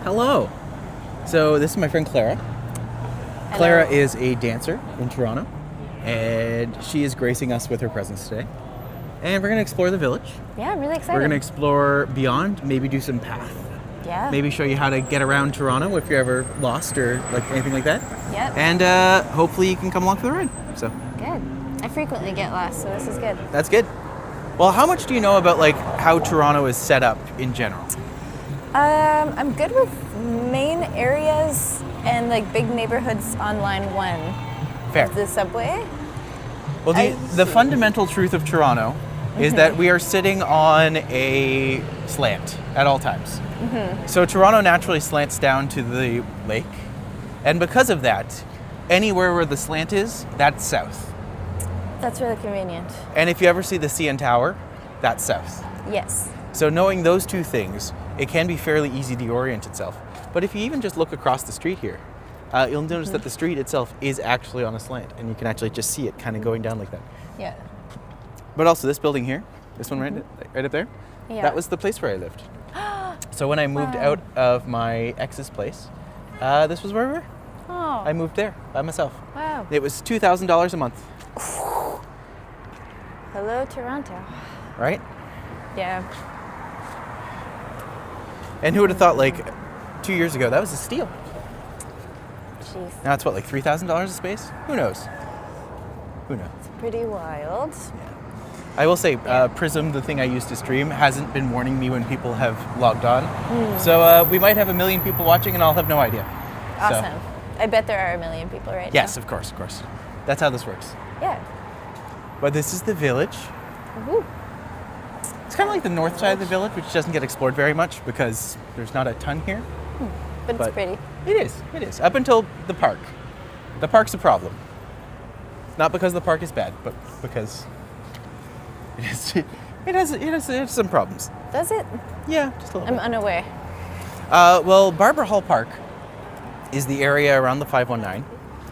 Hello. So this is my friend Clara. Hello. Clara is a dancer in Toronto, and she is gracing us with her presence today. And we're going to explore the village. Yeah, I'm really excited. We're going to explore beyond, maybe do some path. Yeah. Maybe show you how to get around Toronto if you're ever lost or like anything like that. Yep. And hopefully you can come along for the ride. So Good. I frequently get lost, so this is good. that's good. Well, how much do you know about like how Toronto is set up in general? I'm good with main areas and like big neighborhoods on line 1 Fair. of the subway. Well, the fundamental truth of Toronto is that we are sitting on a slant at all times. So Toronto naturally slants down to the lake, and because of that, anywhere where the slant is, that's south. That's really convenient. And if you ever see the CN Tower, that's south. Yes. So knowing those two things, it can be fairly easy to orient itself. But if you even just look across the street here, you'll notice that the street itself is actually on a slant, and you can actually just see it kind of going down like that. Yeah. But also this building here, this one right up there, Yeah. that was the place where I lived. So when I moved out of my ex's place, this was where we were. Oh. I moved there by myself. Wow. It was $2,000 a month, Hello, Toronto. right? Yeah. And who would have thought, like, 2 years ago, that was a steal. Jeez. Now it's what, like $3,000 a space? Who knows? Who knows? It's pretty wild. I will say, Prism, the thing I use to stream, hasn't been warning me when people have logged on. So we might have 1 million people watching, and I'll have no idea. Awesome. So, I bet there are 1 million people right yes, now. of course, of course. That's how this works. Yeah. But this is the village. Woo. It's kind of like the north side of the village, which doesn't get explored very much because there's not a ton here. But it's pretty. It is. Up until the park. The park's a problem. Not because the park is bad, but because it has some problems. Does it? Yeah, just a little I'm unaware. Well, Barber Hall Park is the area around the 519.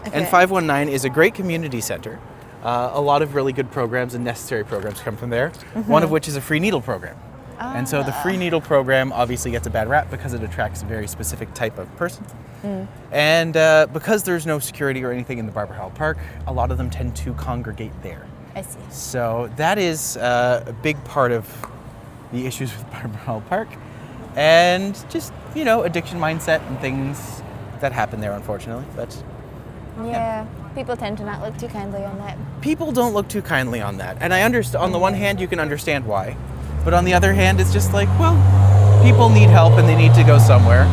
And Okay. 519 is a great community center. A lot of really good programs and necessary programs come from there, one of which is a free needle program. And so the free needle program obviously gets a bad rap because it attracts a very specific type of person. And because there's no security or anything in the Barber Hall Park, a lot of them tend to congregate there. I see. So that is a big part of the issues with Barber Hall Park. And just, addiction mindset and things that happen there, unfortunately. But Yeah. People tend to not look too kindly on that. people don't look too kindly on that. And I understand, on the one hand, you can understand why. But on the other hand, it's just like, well, people need help and they need to go somewhere.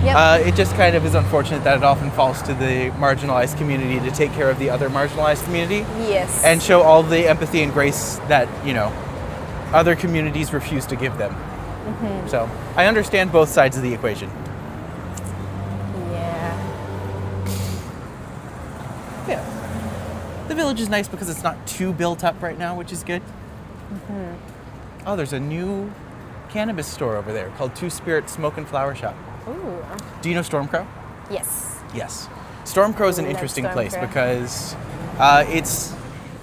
Yep. It just kind of is unfortunate that it often falls to the marginalized community to take care of the other marginalized community Yes. and show all the empathy and grace that, other communities refuse to give them. So I understand both sides of the equation. Yeah. Yeah. The village is nice because it's not too built up right now, which is good. Oh, there's a new cannabis store over there called Two Spirit Smoke and Flower Shop. Ooh. Do you know Stormcrow? Yes. Yes. Stormcrow is an Ooh, love interesting place Stormcrow. because it's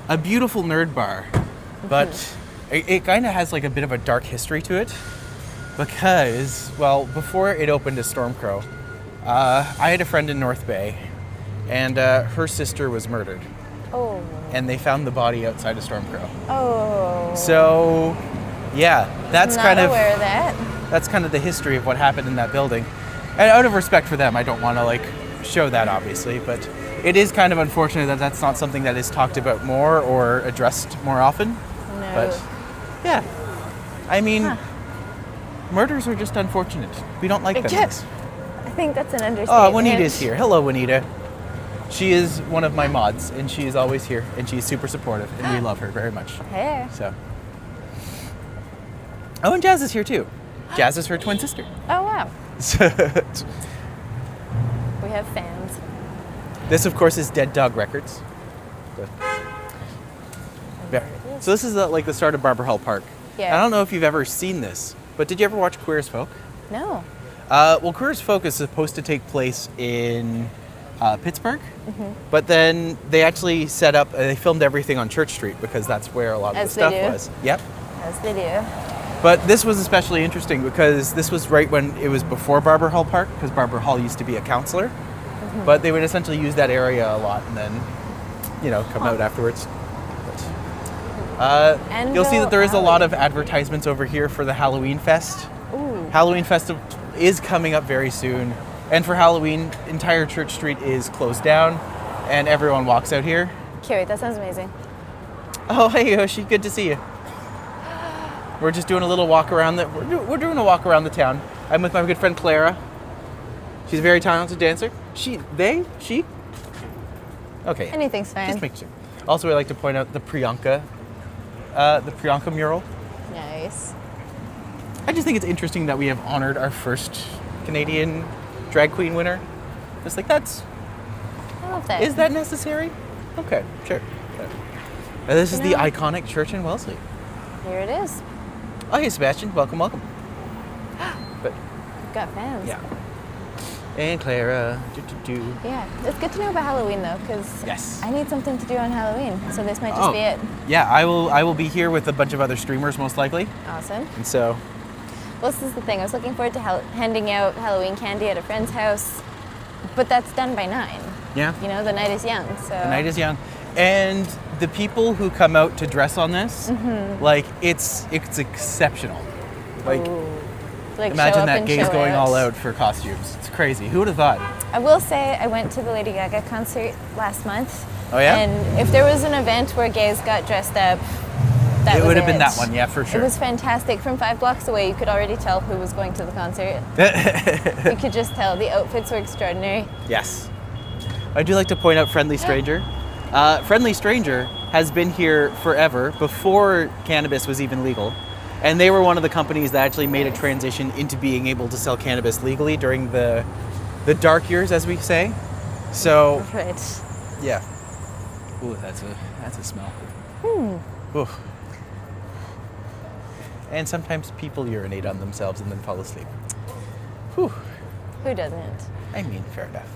a beautiful nerd bar, but it kind of has like a bit of a dark history to it because, well, before it opened as Stormcrow, I had a friend in North Bay, and her sister was murdered, Oh. and they found the body outside of Stormcrow. Oh. So, yeah, that's Not kind of aware of that. that's kind of the history of what happened in that building. And out of respect for them, I don't want to show that obviously, but it is kind of unfortunate that that's not something that is talked about more or addressed more often. No. But yeah, I mean, murders are just unfortunate. We don't like them. Yes. I think that's an understatement. Oh, Juanita's here. Hello, Juanita. She is one of my mods, and she is always here, and she's super supportive, and we love her very much. Hey. So. Oh, and Jazz is here too. Jazz is her twin sister. Oh, wow. So, We have fans. this, of course, is Dead Dog Records. Yeah. So this is the start of Barber Hall Park. Yeah. I don't know if you've ever seen this, but did you ever watch Queer as Folk? No. Well, Queer as Folk is supposed to take place in Pittsburgh, but then they actually they filmed everything on Church Street because that's where a lot of As the they stuff do. was. Yep. As they do. But this was especially interesting because this was right when it was before Barber Hall Park, because Barber Hall used to be a councillor. But they would essentially use that area a lot and then, come out afterwards. But, you'll see that there is a lot of advertisements over here for the Halloween Fest. Ooh. Halloween Festival is coming up very soon. And for Halloween, entire Church Street is closed down and everyone walks out here. Cute, that sounds amazing. Oh, hey Yoshi, good to see you. We're just doing a little walk around we're doing a walk around the town. I'm with my good friend Clara. She's a very talented dancer. She? Okay. Anything's fine. Just make sure. Also, I'd like to point out the Priyanka mural. Nice. I just think it's interesting that we have honored our first Canadian drag queen winner. Just like I love that. Is that necessary? Okay, sure. This is the iconic church in Wellesley. Here it is. Oh, hey Sebastian, welcome. But We've got fans. yeah. And Clara. Yeah, it's good to know about Halloween though, because Yes. I need something to do on Halloween, so this might just be it. Yeah, I will be here with a bunch of other streamers most likely. Awesome. And so, Well, this is the thing. I was looking forward to handing out Halloween candy at a friend's house, but that's done by 9. yeah, The night is young, so. the night is young. And the people who come out to dress on this, like it's exceptional. Like Ooh. Like show imagine up that and gays show going out. all out for costumes. It's crazy. Who would have thought? I will say I went to the Lady Gaga concert last month. Oh, yeah? And if there was an event where gays got dressed up, that It was would have been that one, yeah, for It sure. was fantastic. From 5 blocks away, you could already tell who was going to the concert. You could just tell. The outfits were extraordinary. Yes. I do like to point out Friendly Stranger. Friendly Stranger has been here forever, before cannabis was even legal. And they were one of the companies that actually made a transition into being able to sell cannabis legally during the dark years, as we say. So, Right. yeah. Ooh, that's a smell. Ooh. And sometimes people urinate on themselves and then fall asleep. Whew. Who doesn't? I mean, fair enough.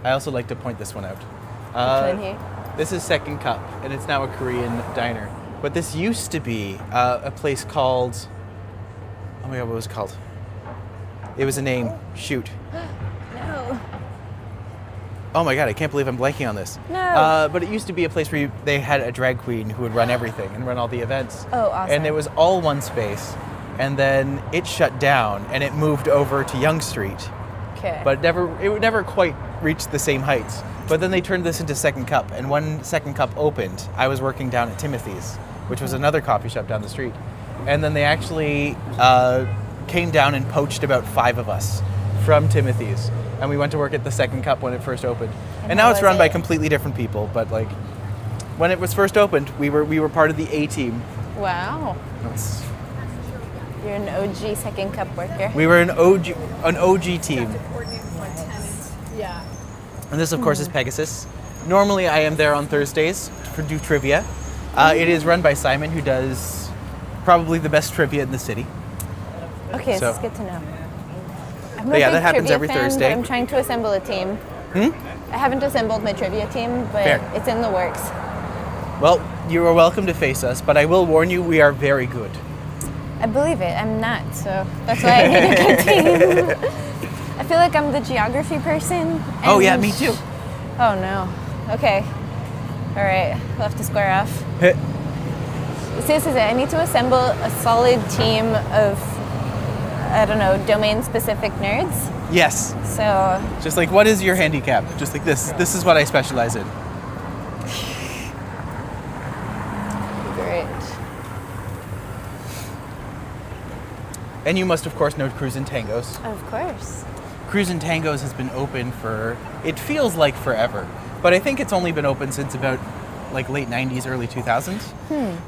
I also like to point this one out. Which one here? This is Second Cup, and it's now a Korean diner. But this used to be a place called... Oh my god, what was it called? It was a name. Shoot. No. Oh my god, I can't believe I'm blanking on this. No. But it used to be a place where they had a drag queen who would run everything and run all the events. Oh, awesome. And it was all one space. And then it shut down, and it moved over to Yonge Street. Okay. But it would never quite reach the same heights. But then they turned this into Second Cup, and when Second Cup opened, I was working down at Timothy's, which was another coffee shop down the street. And then they actually came down and poached about 5 of us from Timothy's, and we went to work at the Second Cup when it first opened. And now how it's was run by it? completely different people, but like when it was first opened, we were part of the A team. Wow. You're an OG Second Cup worker. We were an OG team. Yeah. And this, of course, is Pegasus. Normally, I am there on Thursdays to do trivia. It is run by Simon, who does probably the best trivia in the city. Okay, So- this is good to know. I'm But yeah, a big that happens trivia every fan, Thursday. But I'm trying to assemble a team. I haven't assembled my trivia team, but Fair. it's in the works. Well, you are welcome to face us, but I will warn you, we are very good. I believe it. I'm not, so that's why I need a good team. I feel like I'm the geography person. Oh yeah, and- me too. Oh no. Okay. All right. We'll have to square off. This is it. I need to assemble a solid team of, I don't know, domain-specific nerds. Yes. So Just like, what is your handicap? Just like this. This is what I specialize in. great. And you must, of course, know Cruisin' Tangos. Of course. Cruisin' Tangos has been open for, it feels like forever, but I think it's only been open since about like late 90s, early 2000s.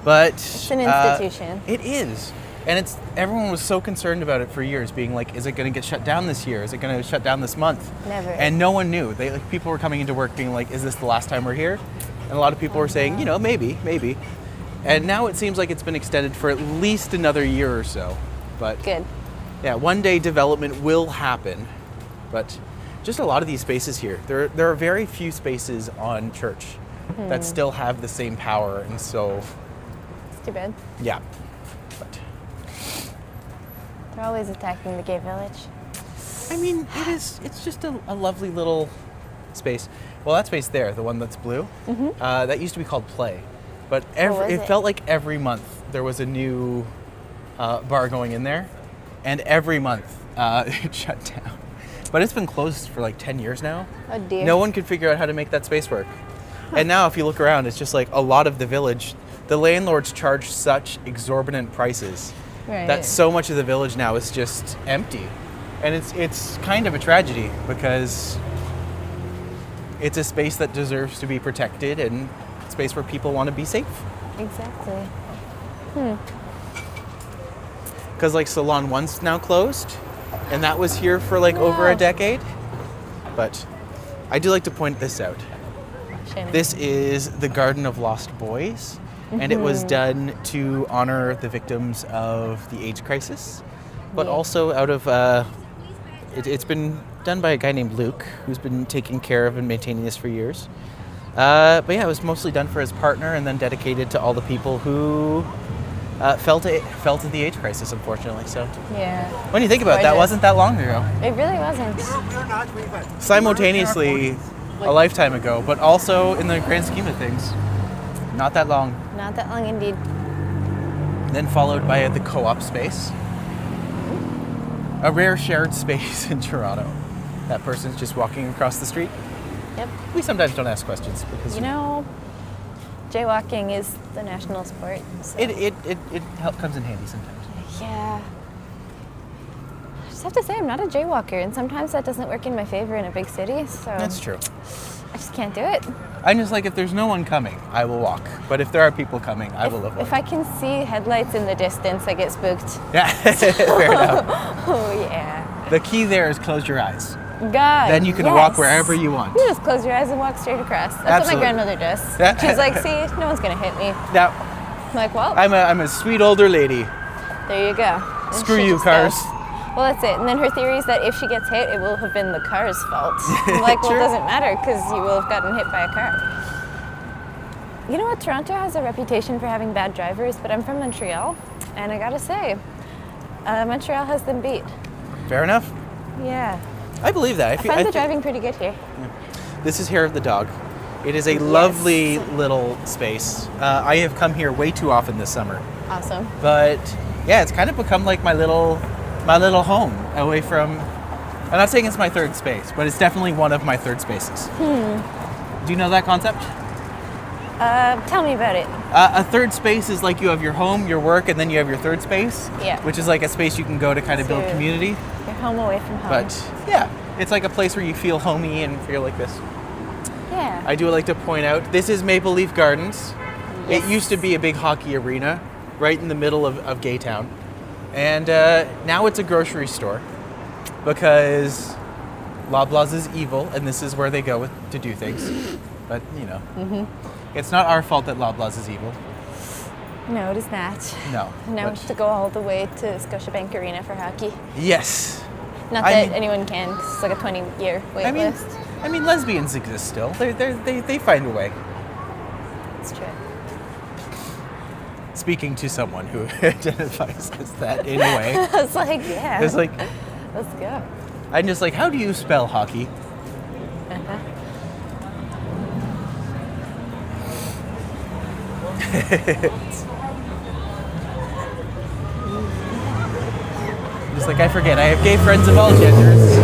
But It's an institution. It is. And everyone was so concerned about it for years, being like, is it going to get shut down this year? Is it going to shut down this month? Never. And no one knew. People were coming into work being like, is this the last time we're here? And a lot of people were saying, maybe. And now it seems like it's been extended for at least another year or so. But Good. yeah, one day development will happen. But just a lot of these spaces here, there are very few spaces on Church that still have the same power, and so It's too bad. yeah. But They're always attacking the gay village. I mean, it's just a lovely little space. Well, that space there, the one that's blue, that used to be called Play. But it felt like every month there was a new bar going in there, and every month it shut down. But it's been closed for like 10 years now. Oh dear. No one could figure out how to make that space work. And now if you look around, it's just like a lot of the village, the landlords charge such exorbitant prices that so much of the village now is just empty. And it's kind of a tragedy because it's a space that deserves to be protected and a space where people want to be safe. Exactly. Because like Salon 1's now closed, and that was here for like over a decade. But I do like to point this out. This is the Garden of Lost Boys, and it was done to honor the victims of the AIDS crisis, but also out of, it's been done by a guy named Luke, who's been taking care of and maintaining this for years. But yeah, it was mostly done for his partner and then dedicated to all the people who felt the AIDS crisis, unfortunately. So yeah. When you think about it, that wasn't that long ago. It really wasn't. Simultaneously, a lifetime ago, but also in the grand scheme of things, not that long. Not that long indeed. Then followed by the co-op space. A rare shared space in Toronto. That person's just walking across the street. Yep. We sometimes don't ask questions because you know, jaywalking is the national sport. So. It comes in handy sometimes. Yeah. I just have to say I'm not a jaywalker, and sometimes that doesn't work in my favor in a big city. So that's true. I just can't do it. I'm just like, if there's no one coming, I will walk. But if there are people coming, I will avoid. If I can see headlights in the distance, I get spooked. Yeah, fair enough. Oh yeah. The key there is close your eyes. God. Then you can walk wherever you want. You just close your eyes and walk straight across. That's what my grandmother does. She's like, see, no one's gonna hit me. Now, I'm like, well, I'm a sweet older lady. There you go. And screw you, cars. Well, that's it. And then her theory is that if she gets hit, it will have been the car's fault. I'm like, well, it doesn't matter because you will have gotten hit by a car. You know what? Toronto has a reputation for having bad drivers, but I'm from Montreal, and I gotta say, Montreal has them beat. Fair enough. Yeah. I believe that. I find the driving pretty good here. This is Hair of the Dog. It is a lovely little space. I have come here way too often this summer. Awesome. But yeah, it's kind of become like my little home away from. I'm not saying it's my third space, but it's definitely one of my third spaces. Do you know that concept? Tell me about it. A third space is like you have your home, your work, and then you have your third space. Yeah. Which is like a space you can go to kind of build community. You're home away from home. But yeah, it's like a place where you feel homey and feel like this. Yeah. I do like to point out, this is Maple Leaf Gardens. Yes. It used to be a big hockey arena right in the middle of Gaytown. And now it's a grocery store because Loblaws is evil and this is where they go to do things. But, you know, it's not our fault that Loblaws is evil. No, it is not. No. Now we have to go all the way to Scotiabank Arena for hockey. Yes. Not that anyone can, 'cause it's like a 20-year wait list. I mean, lesbians exist still. They find a way. It's true. Speaking to someone who identifies as that in a way. I was like, yeah. It's like, let's go. I'm just like, how do you spell hockey? Just like, I forget, I have gay friends of all genders.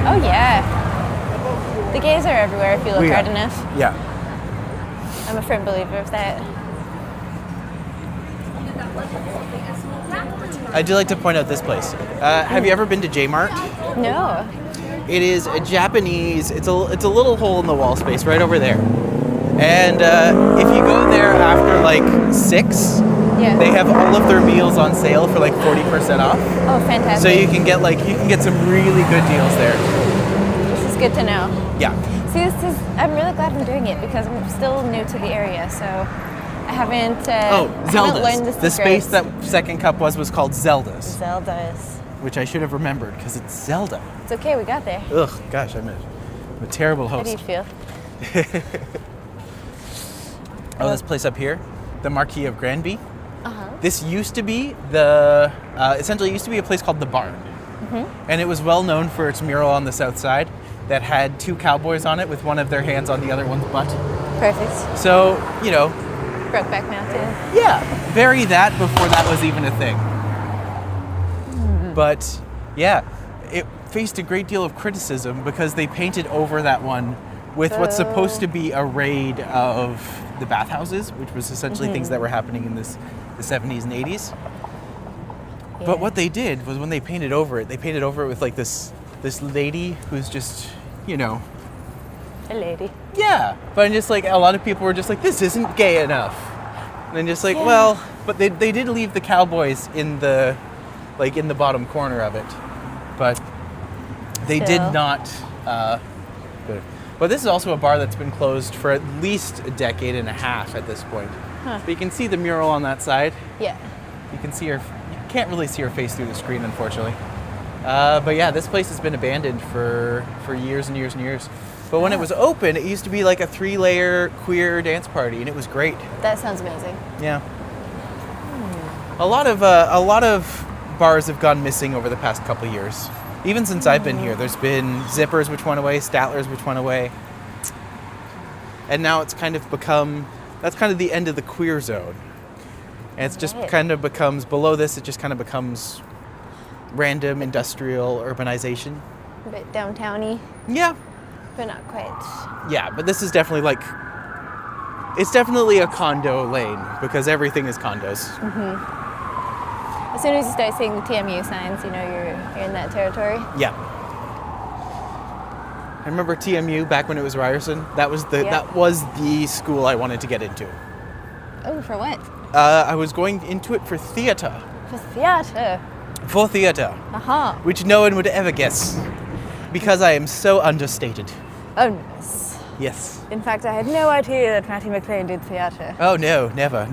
Oh yeah. The gays are everywhere if you look hard enough. Yeah. I'm a firm believer of that. I do like to point out this place. Have you ever been to J-Mart? No. It is a Japanese, it's a little hole in the wall space right over there. And if you go there after like 6, they have all of their meals on sale for like 40% off. Oh, fantastic. So you can get some really good deals there. This is good to know. Yeah. See, I'm really glad I'm doing it because I'm still new to the area, so I haven't Zelda's. learned the secrets. space that Second Cup was called Zelda's. Zelda's. Which I should have remembered because it's Zelda. It's okay, we got there. Ugh, gosh, I'm a terrible host. How do you feel? Oh, this place up here, the Marquis of Granby. This used to be the essentially it used to be a place called the Barn, and it was well known for its mural on the south side that had two cowboys on it with one of their hands on the other one's butt. Perfect. So, you know, Brokeback Mountain. yeah, bury that before that was even a thing. But yeah, it faced a great deal of criticism because they painted over that one with what's supposed to be a raid of the bathhouses, which was essentially things that were happening in the 70s and 80s. But what they did was when they painted over it with like this lady who's just, you know, A lady. yeah. But just like a lot of people were just like, this isn't gay enough. And then just like, well, but they did leave the cowboys in the bottom corner of it. But they did not. But this is also a bar that's been closed for at least a decade and a half at this point. But you can see the mural on that side. Yeah. You can see her. You can't really see her face through the screen, unfortunately. But yeah, this place has been abandoned for years and years and years. But when it was open, it used to be like a 3-layer queer dance party, and it was great. That sounds amazing. Yeah. A lot of bars have gone missing over the past couple of years. Even since I've been here, there's been Zippers, which went away, Statler's, which went away. And now it's kind of become, that's kind of the end of the queer zone. And it's just kind of becomes, below this, it just kind of becomes random industrial urbanization. A bit downtowny, Yeah. but not quite. Yeah, but this is definitely like, it's definitely a condo lane because everything is condos. As soon as you start seeing the TMU signs, you know you're in that territory. Yeah. I remember TMU back when it was Ryerson. That was the school I wanted to get into. Oh, for what? I was going into it for theater. For theater. For theater. Aha. Which no one would ever guess. Because I am so understated. Oh, nice. Yes. In fact, I had no idea that Matti McLean did theater. Oh no, never.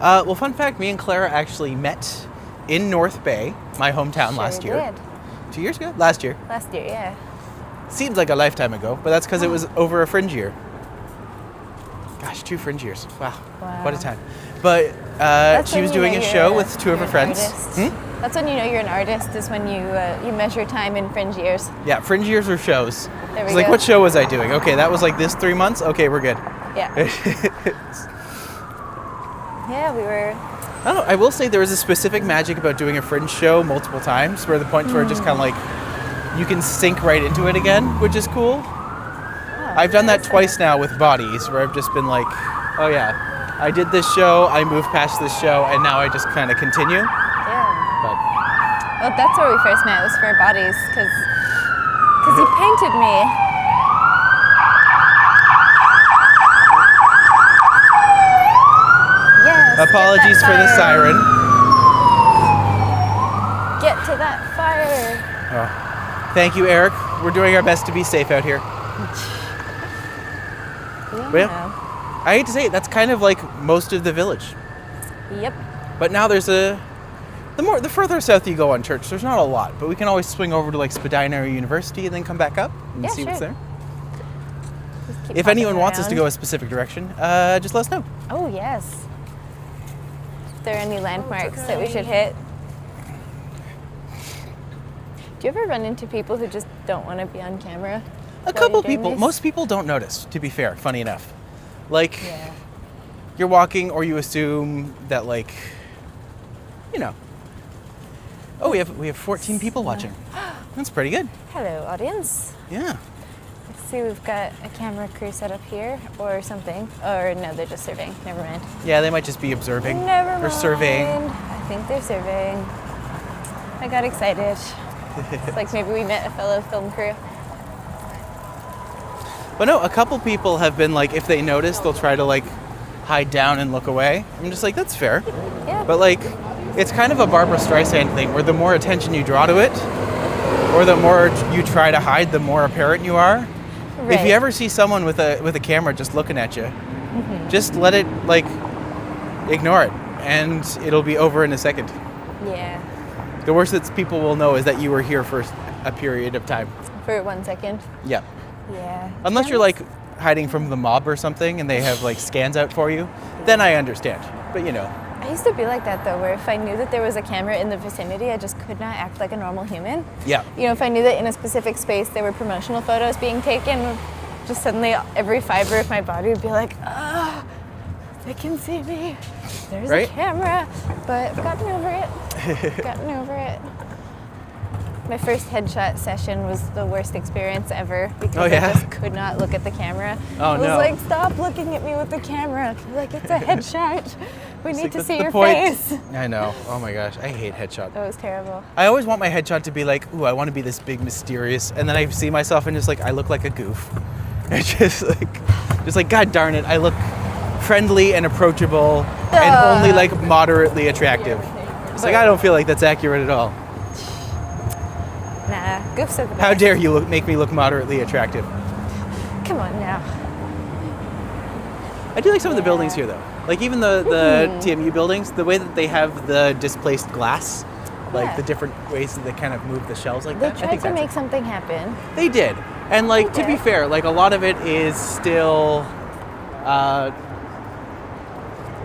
Well, fun fact, me and Clara actually met in North Bay, my hometown, last year. Did. 2 years ago? Last year. Last year, yeah. Seems like a lifetime ago, but that's because it was over a fringe year. Gosh, 2 fringe years. Wow. What a time. But she was doing a show with 2 of her friends. That's when you know you're an artist, is when you measure time in fringe years. Yeah, fringe years or shows. There we It's like, go. what show was I doing? Okay, that was like this 3 months? Okay, we're good. Yeah. Yeah, we were. I don't know, I will say there is a specific magic about doing a fringe show multiple times, where the point where it just kind of like, you can sink right into it again, which is cool. I've done that twice now with bodies, where I've just been like, oh yeah, I did this show, I moved past this show, and now I just kind of continue. Yeah. But Well, that's where we first met, was for bodies, because you painted me. Yes. apologies for the siren. Get to that fire. Oh. Thank you, Eric. We're doing our best to be safe out here. Well, I hate to say it, that's kind of like most of the village. Yep. But now there's the further south you go on Church, there's not a lot, but we can always swing over to like Spadina University and then come back up and see what's there. If anyone wants us to go a specific direction, just let us know. Oh, yes. If there are any landmarks that we should hit. Do you ever run into people who just don't want to be on camera? A couple people. Most people don't notice, to be fair, funny enough. Like, Yeah. you're walking or you assume that, like, you know. Oh, we have 14 people watching. That's pretty good. Hello, audience. Yeah. Let's see, we've got a camera crew set up here or something. Or no, they're just surveying. Never mind. Yeah, they might just be observing. Never mind. Or surveying. I think they're surveying. I got excited. It's like maybe we met a fellow film crew. But no, a couple people have been like, if they notice, they'll try to like hide down and look away. I'm just like, that's fair. Yeah. But like, it's kind of a Barbara Streisand thing where the more attention you draw to it, or the more you try to hide, the more apparent you are. Right. If you ever see someone with a camera just looking at you, just let it, like, ignore it, and it'll be over in a second. Yeah. The worst that people will know is that you were here for a period of time. For 1 second. Yeah. Yeah. Unless you're like hiding from the mob or something and they have like scans out for you, then I understand. But you know. I used to be like that though, where if I knew that there was a camera in the vicinity, I just could not act like a normal human. Yeah. You know, if I knew that in a specific space there were promotional photos being taken, just suddenly every fiber of my body would be like, ah, they can see me. There's a camera. But I've gotten over it. Gotten over it. My first headshot session was the worst experience ever because I just could not look at the camera. Oh, I was like, stop looking at me with the camera. Like, it's a headshot. We need to see your face. I know. Oh my gosh, I hate headshot. That was terrible. I always want my headshot to be like, ooh, I want to be this big mysterious, and then I see myself and just like, I look like a goof. It's just like, God darn it, I look friendly and approachable and only like moderately attractive. It's like, I don't feel like that's accurate at all. Nah, goofs are the best. How dare you make me look moderately attractive? Come on now. I do like some of the buildings here though. Like even the TMU buildings, the way that they have the displaced glass, like the different ways that they kind of move the shells like that. They tried to make something happen. They did. And like, to be fair, like a lot of it is still,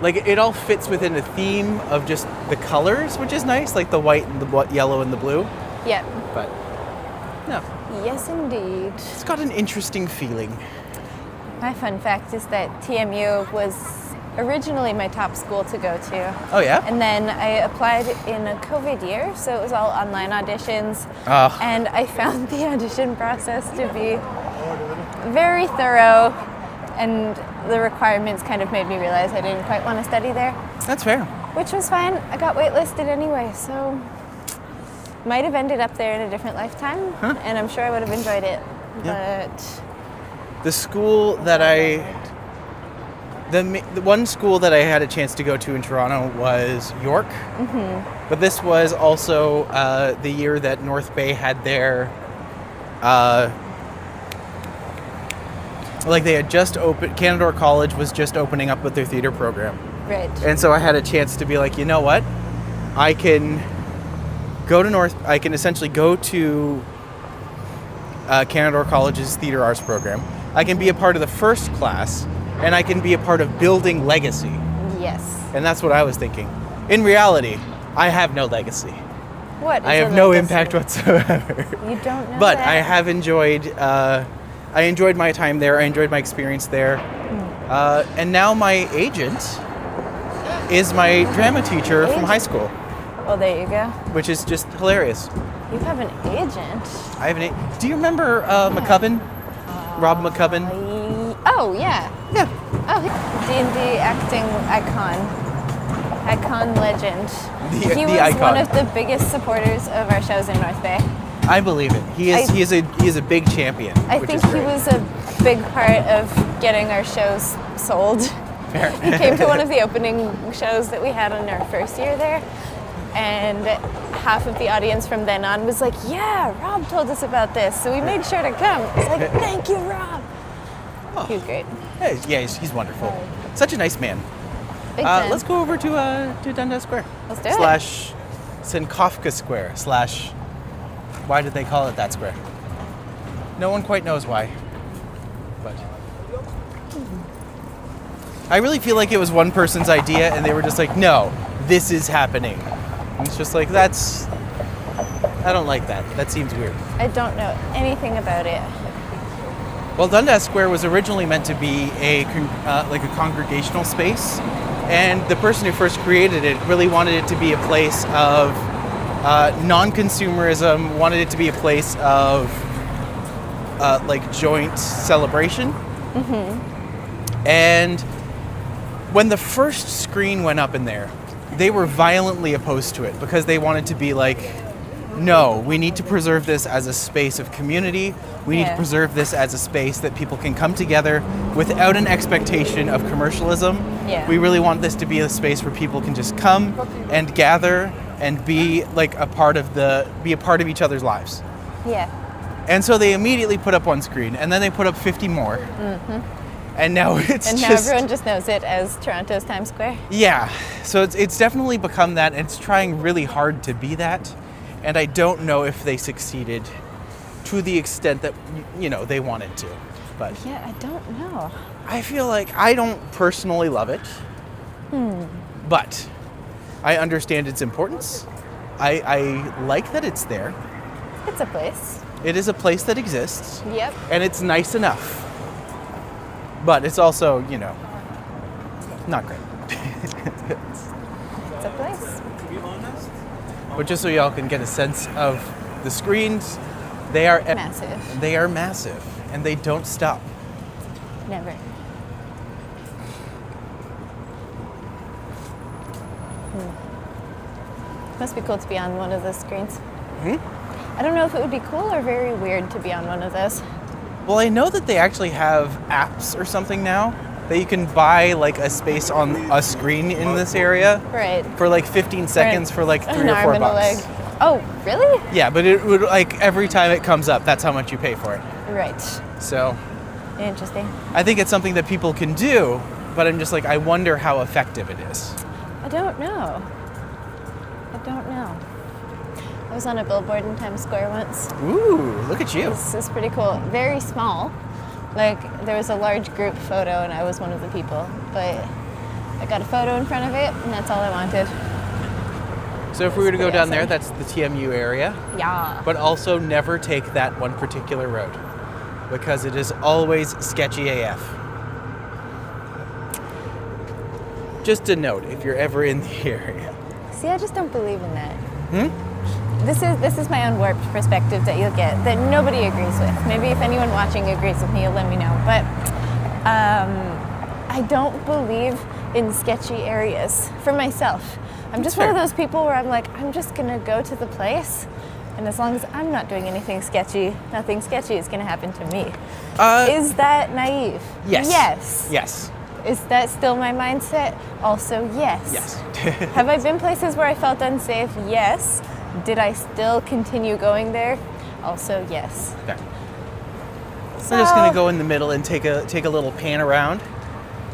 like it all fits within a theme of just the colors, which is nice, like the white and the yellow and the blue. Yeah. But no. Yes, indeed. It's got an interesting feeling. My fun fact is that TMU was originally my top school to go to. Oh yeah? And then I applied in a COVID year, so it was all online auditions. Oh. And I found the audition process to be very thorough, and the requirements kind of made me realize I didn't quite want to study there. That's fair. Which was fine. I got waitlisted anyway, so might have ended up there in a different lifetime, and I'm sure I would have enjoyed it. Yeah. But the school that the one school that I had a chance to go to in Toronto was York. Mm-hmm. But this was also the year that North Bay had their, like they had just opened, Canadore College was just opening up with their theater program. right. And so I had a chance to be like, you know what? I can I can essentially go to Canadore College's theater arts program. I can be a part of the first class, and I can be a part of building legacy. Yes. And that's what I was thinking. In reality, I have no legacy. What? I have no impact whatsoever. You don't know But that? I have enjoyed, I enjoyed my time there. I enjoyed my experience there. And now my agent is my drama teacher from high school, Well, there you go. which is just hilarious. You have an agent. I have Do you remember McCubbin? Rob McCubbin? Oh, yeah. Yeah. Oh, D&D acting icon legend. He was icon. one of the biggest supporters of our shows in North Bay. I believe it. He is a big champion. I which think is he great. was a big part of getting our shows sold. Fair. He came to one of the opening shows that we had in our first year there, and half of the audience from then on was like, yeah, Rob told us about this, so we made sure to come. It's like, thank you, Rob. Oh. He was great. Yeah, he's wonderful. Such a nice man. Big fan. Let's go over to Dundas Square. Let's do it. / Sinkofka Square / why did they call it that square? No one quite knows why. But I really feel like it was one person's idea and they were just like, no, this is happening. And it's just like, I don't like that. That seems weird. I don't know anything about it. Well, Dundas Square was originally meant to be a congregational space, and the person who first created it really wanted it to be a place of non-consumerism, wanted it to be a place of joint celebration. Mm-hmm. And when the first screen went up in there, they were violently opposed to it because they wanted to be like, no, we need to preserve this as a space of community. We need to preserve this as a space that people can come together without an expectation of commercialism. Yeah. We really want this to be a space where people can just come and gather and be like a part of each other's lives. Yeah. And so they immediately put up one screen, and then they put up 50 more. Mm-hmm. And now everyone just knows it as Toronto's Times Square. Yeah. So it's definitely become that, and it's trying really hard to be that. And I don't know if they succeeded to the extent that, they wanted to. But yeah, I don't know. I feel like I don't personally love it. But I understand its importance. I like that it's there. It's a place. It is a place that exists. Yep. And it's nice enough. But it's also, you know, not great. It's a place. But just so y'all can get a sense of the screens, they are Massive. They are massive, and they don't stop. Never. Must be cool to be on one of those screens. I don't know if it would be cool or very weird to be on one of those. Well, I know that they actually have apps or something now that you can buy like a space on a screen in this area Right. for like 15 seconds for like $3 An or arm and a $4. leg. Oh, really? Yeah, but it would like every time it comes up, that's how much you pay for it. Right. So Interesting. I think it's something that people can do, but I'm just like, I wonder how effective it is. I don't know. I was on a billboard in Times Square once. Ooh, look at you. This is pretty cool. Very small. Like, there was a large group photo and I was one of the people. But I got a photo in front of it and that's all I wanted. So if we were to go pretty down there, awesome. that's the TMU area. Yeah. But also never take that one particular road because it is always sketchy AF. Just a note if you're ever in the area. See, I just don't believe in that. This is my own warped perspective that you'll get that nobody agrees with. Maybe if anyone watching agrees with me, you'll let me know. But I don't believe in sketchy areas for myself. I'm just one of those people where I'm like, I'm just gonna go to the place, and as long as I'm not doing anything sketchy, nothing sketchy is gonna happen to me. Is that naive? Yes. Yes. Yes. Is that still my mindset? Also, yes. Yes. Have I been places where I felt unsafe? Yes. Did I still continue going there? Also, yes. Okay. We're just gonna go in the middle and take a little pan around,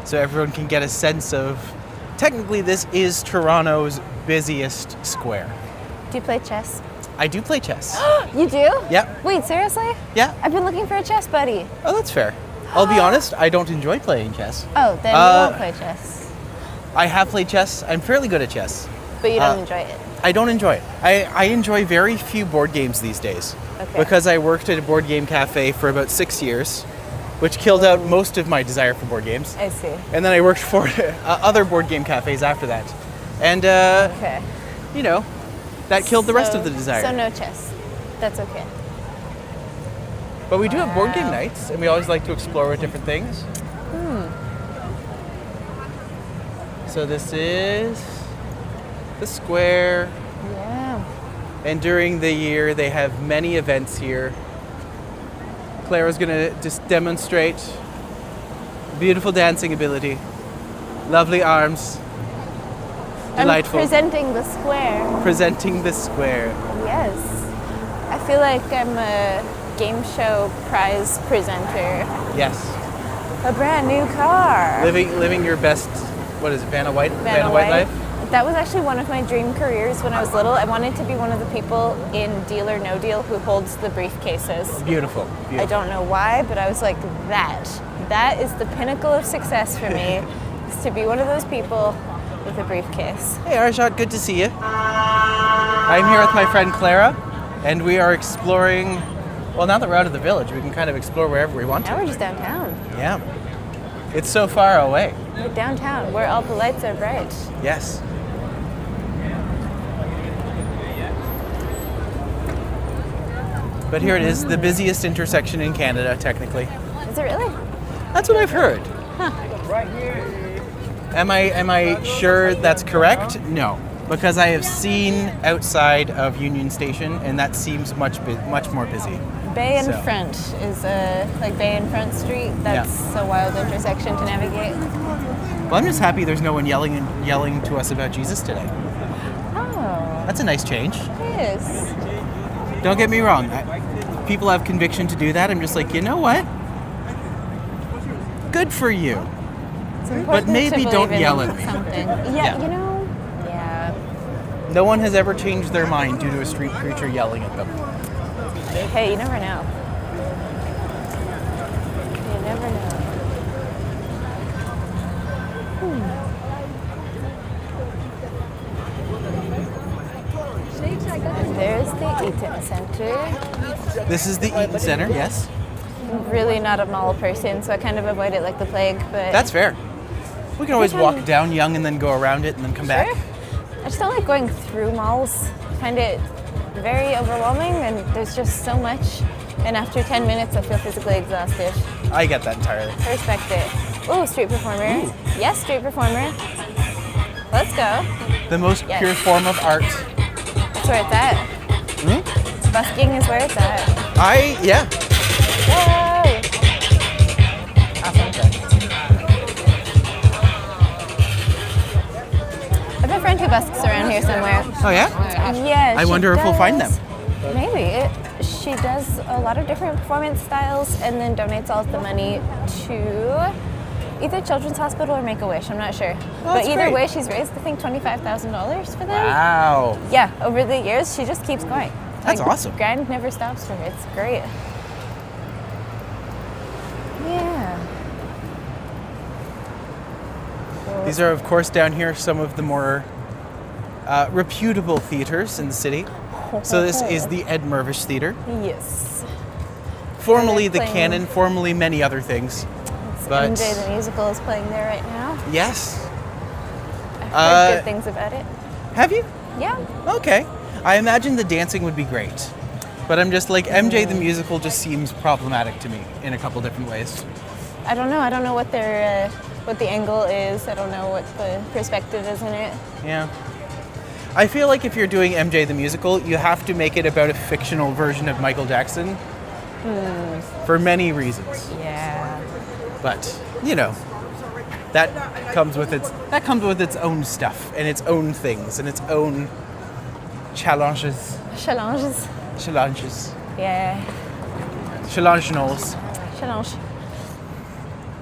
so everyone can get a sense of. Technically, this is Toronto's busiest square. Do you play chess? I do play chess. You do? Yep. Wait, seriously? Yeah. I've been looking for a chess buddy. Oh, that's fair. I'll be honest, I don't enjoy playing chess. Oh, then you won't play chess. I have played chess. I'm fairly good at chess. But you don't enjoy it. I don't enjoy it. I enjoy very few board games these days. Okay. Because I worked at a board game cafe for about 6 years, which killed out most of my desire for board games. I see. And then I worked for other board game cafes after that. And, Okay. you know, that killed the rest of the desire. So no chess. That's okay. But we do have board game nights, and we always like to explore with different things. So this is the square, Yeah. and during the year they have many events here. Clara's gonna just demonstrate beautiful dancing ability, lovely arms, delightful. I'm presenting the square. Presenting the square. Yes. I feel like I'm a game show prize presenter. Yes. A brand new car. Living your best, what is it, Vanna White life? That was actually one of my dream careers when I was little. I wanted to be one of the people in Deal or No Deal who holds the briefcases. Beautiful. I don't know why, but I was like, that is the pinnacle of success for me, is to be one of those people with a briefcase. Hey Arshad, good to see you. I'm here with my friend Clara, and we are exploring, well, now that we're out of the village, we can kind of explore wherever we want to. Now we're just downtown. Yeah. It's so far away. We're downtown, where all the lights are bright. Yes. But here it is, the busiest intersection in Canada, technically. Is it really? That's what I've heard. Right here. Am I sure that's correct? No, because I have seen outside of Union Station, and that seems much more busy. Bay and So. Front is like Bay and Front Street. That's a wild intersection to navigate. Well, I'm just happy there's no one yelling to us about Jesus today. Oh, That's a nice change. it is. Don't get me wrong. People have conviction to do that. I'm just like, you know what? Good for you. It's important maybe to don't believe in yell at me. something. Yeah. Yeah, you know. Yeah. No one has ever changed their mind due to a street preacher yelling at them. Hey, you never know. You never know. There's the Eaton Center. This is the Eaton Center, yes. I'm really not a mall person, so I kind of avoid it like the plague, but... That's fair. We can always walk down Yonge and then go around it and then come back. I just don't like going through malls. I find it very overwhelming, and there's just so much. And after 10 minutes, I feel physically exhausted. I get that entirely. I respect it. Ooh, street performer. Ooh. Yes, street performer. Let's go. The most Yes. pure form of art. That's where it's at. Busking is where it's at. Yeah. Yay! Awesome. I have a friend who busks around here somewhere. Oh yeah? Yeah. I she wonder if we'll find them. does- Maybe. She does a lot of different performance styles and then donates all of the money to either Children's Hospital or Make-A-Wish. I'm not sure. But that's either great. way, she's raised, I think, $25,000 for them. Wow. Yeah, over the years, she just keeps going. That's awesome. Grind never stops for her. It's great. Yeah. These are, of course, down here some of the more reputable theaters in the city. So this is the Ed Mirvish Theater, Yes. formerly And they're the playing- Canon, formerly many other things. But MJ the Musical is playing there right now. yes, I've heard Uh, good things about it. have you? Yeah. Okay. I imagine the dancing would be great, but I'm just like MJ the Musical just seems problematic to me in a couple different ways. I don't know. I don't know what their what the angle is. I don't know what the perspective is in it. Yeah. I feel like if you're doing MJ the Musical, you have to make it about a fictional version of Michael Jackson for many reasons. Yeah. But, you know, that comes with its own stuff and its own things and its own challenges. Challenges. Yeah. Challenges. Challenge.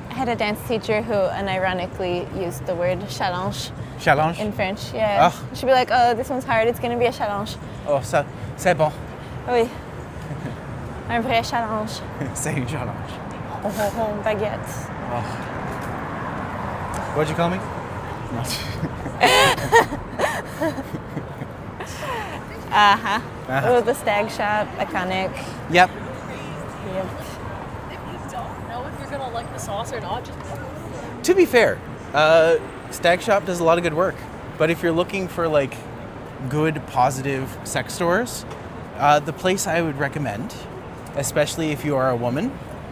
I had a dance teacher who unironically used the word challenge Challenge. in French. Yeah. Ah. She'd be like, "Oh, this one's hard. It's gonna be a challenge." Oh, ça, c'est bon. Oui. Un vrai challenge. C'est une challenge. Baguette. What'd you call me? Oh, the Stag Shop, iconic. Yep. Yep. Don't know if you're gonna like the sauce or not. Just To be fair, Stag Shop does a lot of good work. But if you're looking for like good, positive sex stores, the place I would recommend, especially if you are a woman,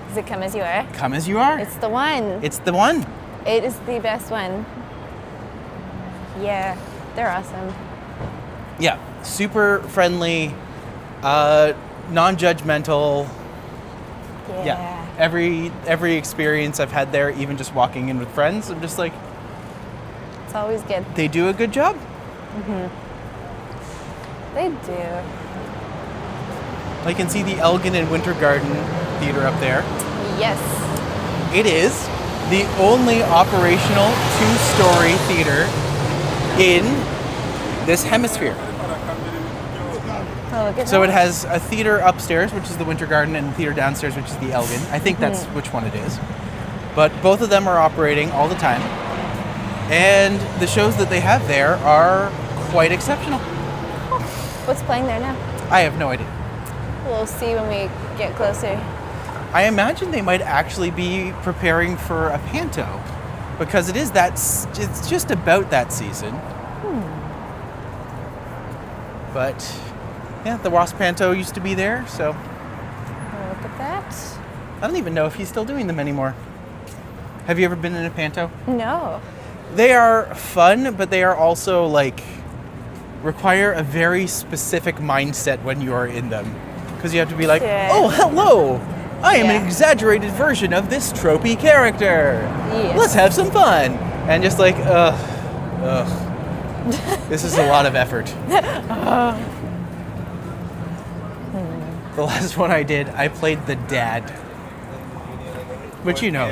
Does it come as you are? come as you are. It's the one. It's the one. It is the best one. Yeah, they're awesome. Yeah, super friendly, non-judgmental. Yeah. Every experience I've had there, even just walking in with friends, I'm just like, It's always good. they do a good job. They do. I can see the Elgin and Winter Garden Theater up there. Yes. It is the only operational two-story theater in this hemisphere. Oh, look at So that. it has a theater upstairs, which is the Winter Garden, and a theater downstairs, which is the Elgin. I think that's which one it is. But both of them are operating all the time. And the shows that they have there are quite exceptional. What's playing there now? I have no idea. We'll see when we get closer. I imagine they might actually be preparing for a panto, because it's just about that season. But yeah, the Ross Panto used to be there, so Look at that. I don't even know if he's still doing them anymore. Have you ever been in a panto? No. They are fun, but they are also like require a very specific mindset when you are in them, because you have to be like, Yeah. "Oh, hello! I am Yeah. an exaggerated version of this tropey character. Yes. Let's have some fun." And just like, ugh. This is a lot of effort. The last one I did, I played the dad, which you know,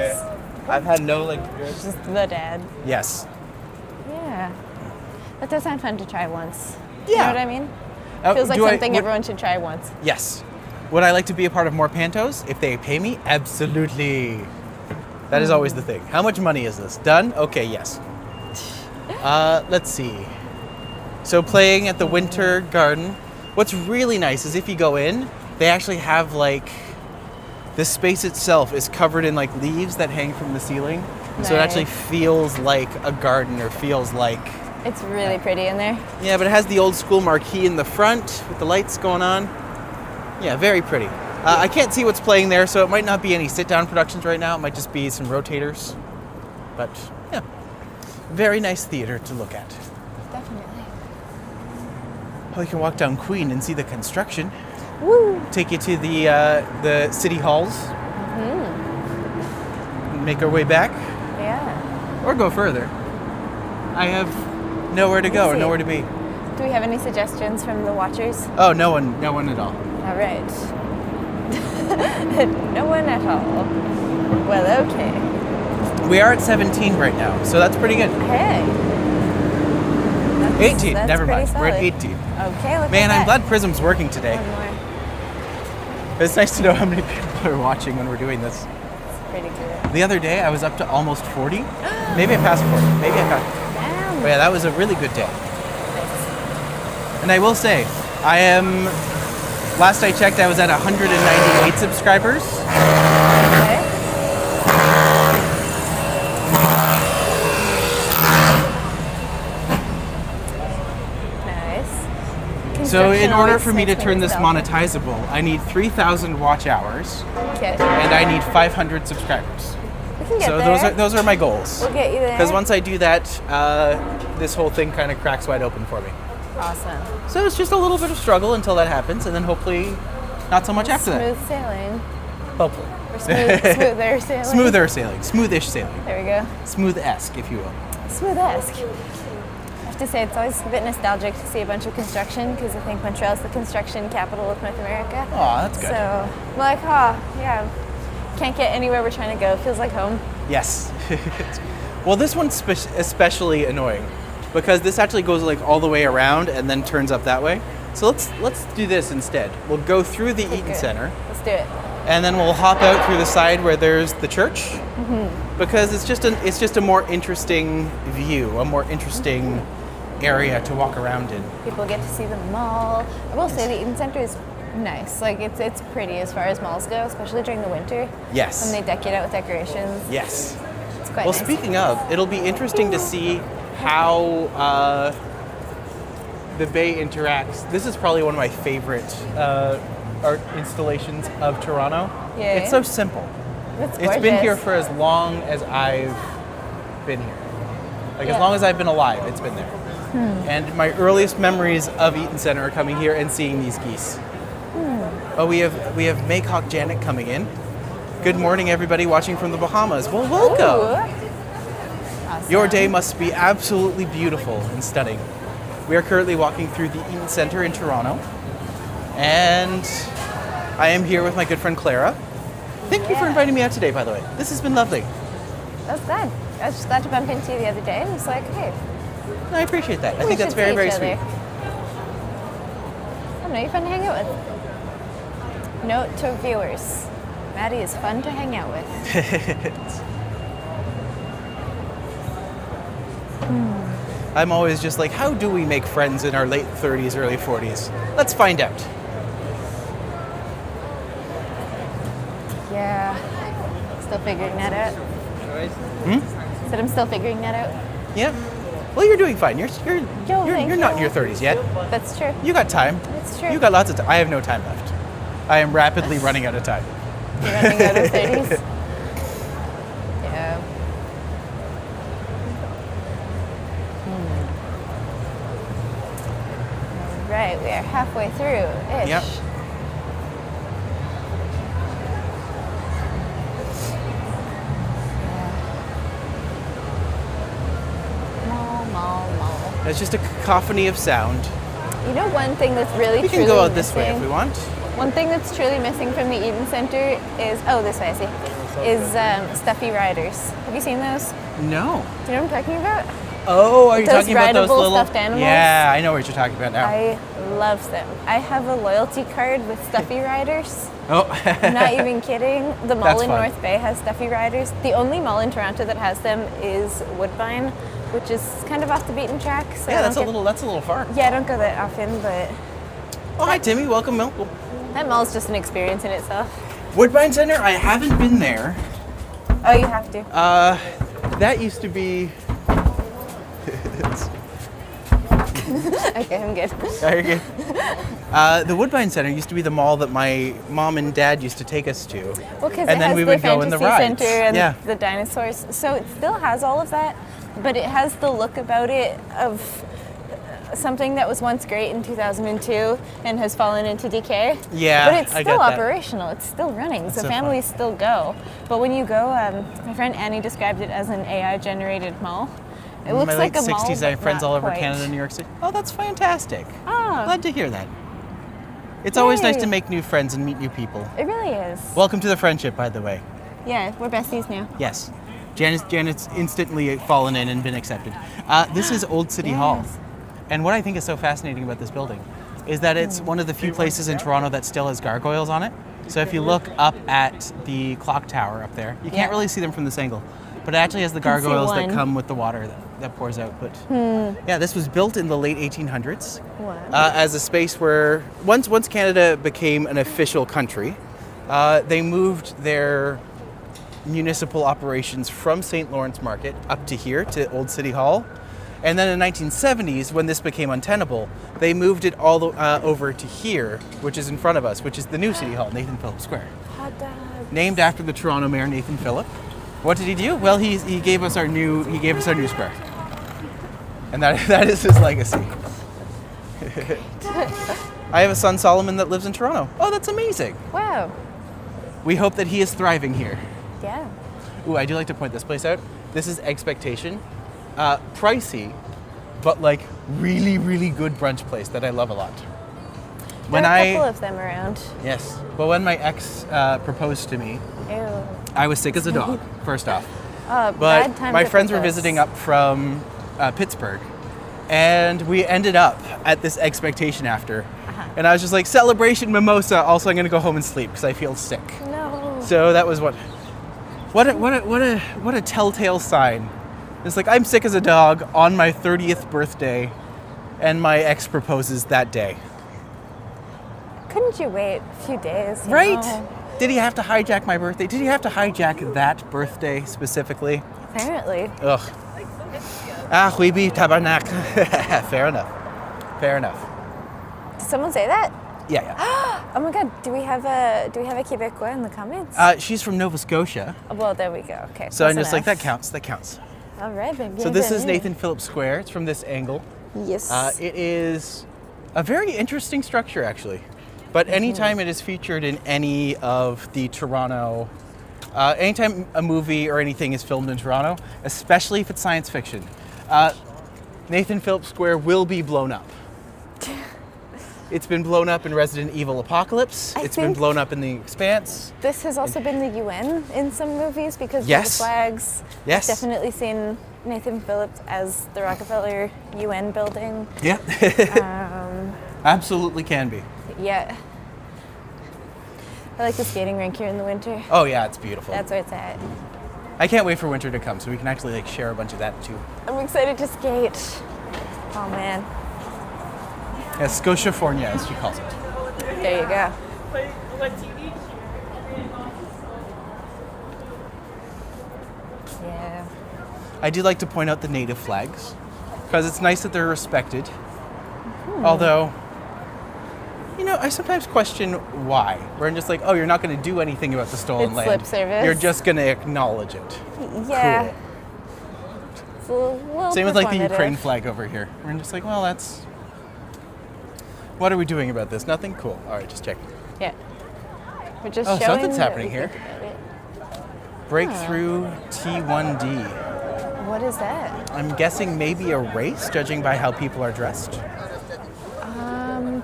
I've had no like. Just the dad. Yes. Yeah. That does sound fun to try once. Yeah. You know what I mean? Feels like something everyone should try once. Yes. Would I like to be a part of more pantos? If they pay me, absolutely. That is always the thing. How much money is this? Done? Okay, yes. Let's see. So playing at the Winter Garden, What's really nice is if you go in, they actually have like, the space itself is covered in like leaves that hang from the ceiling. So it actually feels like a garden, or feels like... It's really pretty in there. Yeah, but it has the old school marquee in the front with the lights going on. Yeah, very pretty. I can't see what's playing there, so it might not be any sit-down productions right now. It might just be some rotators. But yeah, very nice theater to look at. Definitely. Well, you can walk down Queen and see the construction. Woo! Take you to the city halls. Make our way back. Yeah. Or go further. I have nowhere to go or nowhere to be. Do we have any suggestions from the watchers? Oh, no one at all. All right. No one at all. Well, okay. We are at 17 right now, so that's pretty good. Hey. 18, That's never pretty mind. We're at solid. 18. Okay, look Man, at I'm that. glad Prism's working today. One more. It's nice to know how many people are watching when we're doing this. It's pretty good. The other day, I was up to almost 40. Maybe I passed 40. Maybe I passed. Damn. But yeah, that was a really good day. Nice. And I will say, I am... Last I checked, I was at 198 subscribers. Okay. Nice. So in Construction order always for me to makes turn this nostalgic. monetizable, I need 3,000 watch hours, Okay. and I need 500 subscribers. We can get So there. those are my goals. We'll get you there. Because once I do that, this whole thing kind of cracks wide open for me. Awesome. So it's just a little bit of struggle until that happens, and then hopefully not so much after that. Smooth sailing. Hopefully. Or smoother sailing. Smoother sailing. Smoothish sailing. There we go. Smooth-esque, if you will. Smooth-esque. I have to say, it's always a bit nostalgic to see a bunch of construction, because I think Montreal's the construction capital of North America. Aw, that's good. So, I'm like, yeah, can't get anywhere we're trying to go. Feels like home. Yes. Well, this one's especially annoying because this actually goes like all the way around and then turns up that way. So let's do this instead. We'll go through the Eaton Good. Center, Let's do it. and then we'll hop out through the side where there's the church, because it's just a more interesting view, a more interesting area to walk around in. People get to see the mall. I will say the Eaton Center is nice. Like it's pretty as far as malls go, especially during the winter Yes. when they deck it out with decorations. Yes. It's quite Well, nice. speaking of, it'll be interesting to see how the Bay interacts. This is probably one of my favorite art installations of Toronto. Yeah. It's so simple. It's It's been here gorgeous. for as long as I've been here. Like as Yeah. long as I've been alive, it's been there. And my earliest memories of Eaton Center are coming here and seeing these geese. Oh, we have Maycock Janet coming in. Good morning, everybody watching from the Bahamas. Well, welcome. Ooh. Awesome. Your day must be absolutely beautiful and stunning. We are currently walking through the Eaton Center in Toronto, and I am here with my good friend Clara. Thank you for Yeah. inviting me out today, by the way. This has been lovely. That's good. I was just glad to bump into you the other day and was like, hey, I appreciate that. I we think that's should very, see very each sweet. other. I don't know, you're fun to hang out with. Note to viewers, Matti is fun to hang out with. I'm always just like, how do we make friends in our late 30s, early 40s? Let's find out. Yeah. Still figuring that out. Said I'm still figuring that out. Yeah. Well, you're doing fine. You're thank not in you. your 30s yet. That's true. You got time. That's true. You got lots of time. I have no time left. I am rapidly running out of time. You're running out of 30s. Yeah. Right, we are halfway through-ish. Yep. Mall. It's just a cacophony of sound. You know one thing that's really We can truly go out this way missing? if we want. One thing that's truly missing from the Eden Center is, this way I see, is stuffy riders. Have you seen those? No. Do you know what I'm talking about? Oh, are you Those talking about those rideable little stuffed animals? Yeah, I know what you're talking about now. I love them. I have a loyalty card with stuffy riders. Oh. I'm not even kidding. The mall That's in fun. North Bay has stuffy riders. The only mall in Toronto that has them is Woodbine, which is kind of off the beaten track. So Yeah, I that's don't a little far. Yeah, I don't go that often, but Oh, hi, Timmy. Welcome, welcome. That mall's just an experience in itself. Woodbine Center, I haven't been there. Oh, you have to. That used to be... Okay, I'm good. Oh, you're good. The Woodbine Center used to be the mall that my mom and dad used to take us to. Well, because And it then has we the would go in the fantasy rides. center and Yeah. the dinosaurs. So it still has all of that, but it has the look about it of something that was once great in 2002 and has fallen into decay. Yeah, But it's I still get that. operational. It's still running, so so families still go. But when you go, my friend Annie described it as an AI-generated mall. It looks my like late a mall, 60s, I have but friends not all over quite. Canada and New York City. Oh, that's fantastic. Ah. Glad to hear that. It's always nice Yay. to make new friends and meet new people. It really is. Welcome to the friendship, by the way. Yeah, we're besties now. Yes. Janet's instantly fallen in and been accepted. This is Old City Hall. Yes. And what I think is so fascinating about this building is that it's one of the few places in Toronto that still has gargoyles on it. So if you look up at the clock tower up there, you can't Yeah. really see them from this angle, but it actually has the can see gargoyles that one. come with the water that pours out. But yeah, this was built in the late 1800s Wow. as a space where once Canada became an official country, they moved their municipal operations from St. Lawrence Market up to here to Old City Hall. And then in the 1970s, when this became untenable, they moved it all over to here, which is in front of us, which is the new City Hall, Nathan Phillips Square. Hot dogs. Named after the Toronto Mayor Nathan Phillip. What did he do? Well, he gave us our new square, and that is his legacy. I have a son Solomon that lives in Toronto. Oh, that's amazing. Wow. We hope that he is thriving here. Yeah. Ooh, I do like to point this place out. This is Expectation. Pricey, but like really, really good brunch place that I love a lot. There are a couple of them around. Yes, but when my ex proposed to me, Ew. I was sick as a dog, first off. Bad But time my to friends were propose. visiting up from Pittsburgh, and we ended up at this Expectation after. And I was just like, celebration mimosa, also I'm gonna go home and sleep because I feel sick. No. So that was what a telltale sign. It's like, I'm sick as a dog on my 30th birthday, and my ex proposes that day. Couldn't you wait a few days? you Right? know? Did he have to hijack my birthday? Did he have to hijack that birthday specifically? Apparently. Ugh. Ah, oui, oui, tabarnak. Fair enough. Fair enough. Did someone say that? Yeah, yeah. Oh my God! Do we have a Quebecois in the comments? She's from Nova Scotia, Well, there we go. Okay. so I'm close just like, that enough. counts, that counts. All right, baby. So this is Nathan Phillips Square. It's from this angle. Yes. It is a very interesting structure, actually. But anytime it is featured in any of the Toronto, anytime a movie or anything is filmed in Toronto, especially if it's science fiction, Nathan Phillips Square will be blown up. It's been blown up in Resident Evil Apocalypse. I It's been think- blown up in The Expanse. This has also been the UN in some movies because of Yes. the flags. Yes. Definitely seen Nathan Phillips as the Rockefeller UN building. Yeah. Absolutely can be. Yeah. I like the skating rink here in the winter. Oh yeah, it's beautiful. That's where it's at. I can't wait for winter to come so we can actually like share a bunch of that too. I'm excited to skate. Oh man. Yeah, Scotiafornia, as she calls it. There you go. Yeah. I do like to point out the native flags because it's nice that they're respected. Although, you know, I sometimes question why. Where I'm just like, oh, you're not going to do anything about the stolen It's land. lip service. You're just going to acknowledge it. Yeah. Cool. It's a little Same with like the performative. Ukraine flag over here. We're just like, well, that's. What are we doing about this? Nothing? Cool. All right, just check. Yeah. We're just Oh, showing something's that happening we here. think about it. Breakthrough T1D. What is that? I'm guessing maybe a race, judging by how people are dressed.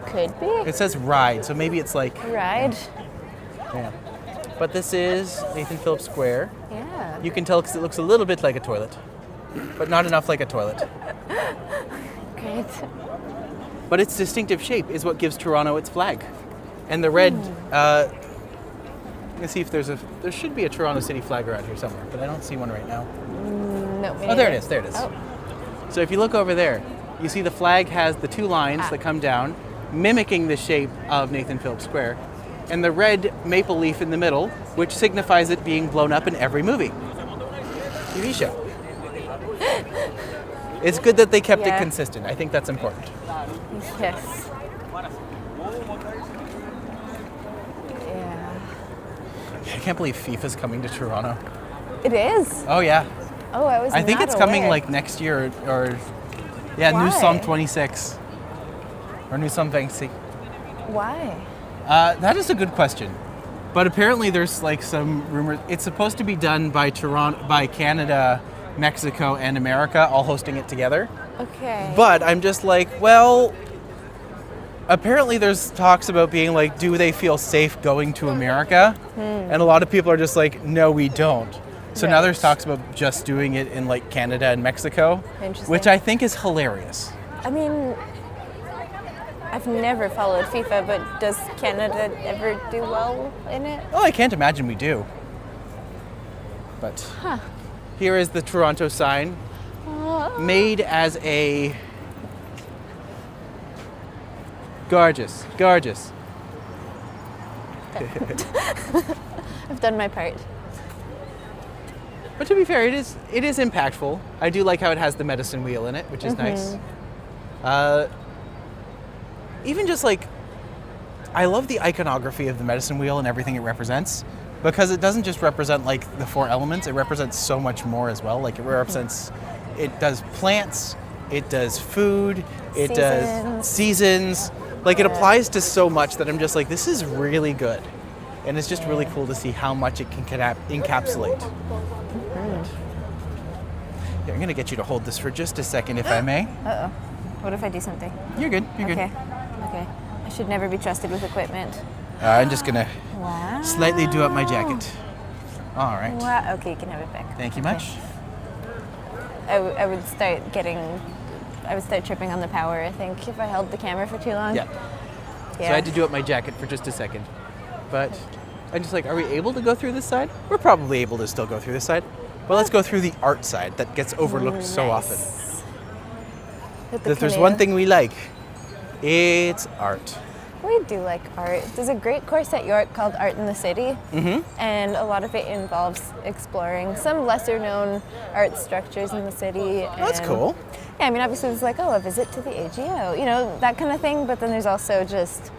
Could be. It says ride, so maybe it's like. Ride. Yeah. But this is Nathan Phillips Square. Yeah. You can tell because it looks a little bit like a toilet, but not enough like a toilet. Great. But its distinctive shape is what gives Toronto its flag. And the red, let's see if there should be a Toronto City flag around here somewhere, but I don't see one right now. No. Oh, there it is. Oh. So if you look over there, you see the flag has the two lines that come down, mimicking the shape of Nathan Phillips Square, and the red maple leaf in the middle, which signifies it being blown up in every movie, TV show. It's good that they kept it consistent. I think that's important. Yes. Yeah. I can't believe FIFA's coming to Toronto. It is? Oh yeah. Oh, I was I think not it's coming aware. like next year or yeah, Why? Nous sommes 26 or Nous sommes 26. Why? That is a good question. But apparently there's like some rumors. It's supposed to be done by Canada, Mexico, and America, all hosting it together. Okay. But I'm just like, well, apparently there's talks about being like, do they feel safe going to America? And a lot of people are just like, no, we don't. So now there's talks about just doing it in like Canada and Mexico, which I think is hilarious. I mean, I've never followed FIFA, but does Canada ever do well in it? Oh, I can't imagine we do. But here is the Toronto sign, made as a gorgeous. I've done my part. But to be fair, it is impactful. I do like how it has the medicine wheel in it, which is nice. Even just like, I love the iconography of the medicine wheel and everything it represents, because it doesn't just represent like the 4 elements, it represents so much more as well. Like it does plants, it does food, it does seasons. Like it applies to so much that I'm just like, this is really good. And it's just really cool to see how much it can encapsulate. Yeah, I'm gonna get you to hold this for just a second, if I may. Uh-oh. What if I do something? You're good, you're Okay. I should never be trusted with equipment. good. I'm just gonna slightly do up my jacket. All right. Wow. Okay, you can have it back. Thank you much. I would start tripping on the power, I think, if I held the camera for too long. Yeah. So I had to do up my jacket for just a second. But I'm just like, are we able to go through this side? We're probably able to still go through this side. But let's go through the art side that gets overlooked so often. If there's one thing we like, it's art. We do like art. There's a great course at York called Art in the City, and a lot of it involves exploring some lesser known art structures in the city. That's cool. Yeah, I mean, obviously there's like, a visit to the AGO, that kind of thing, but then there's also just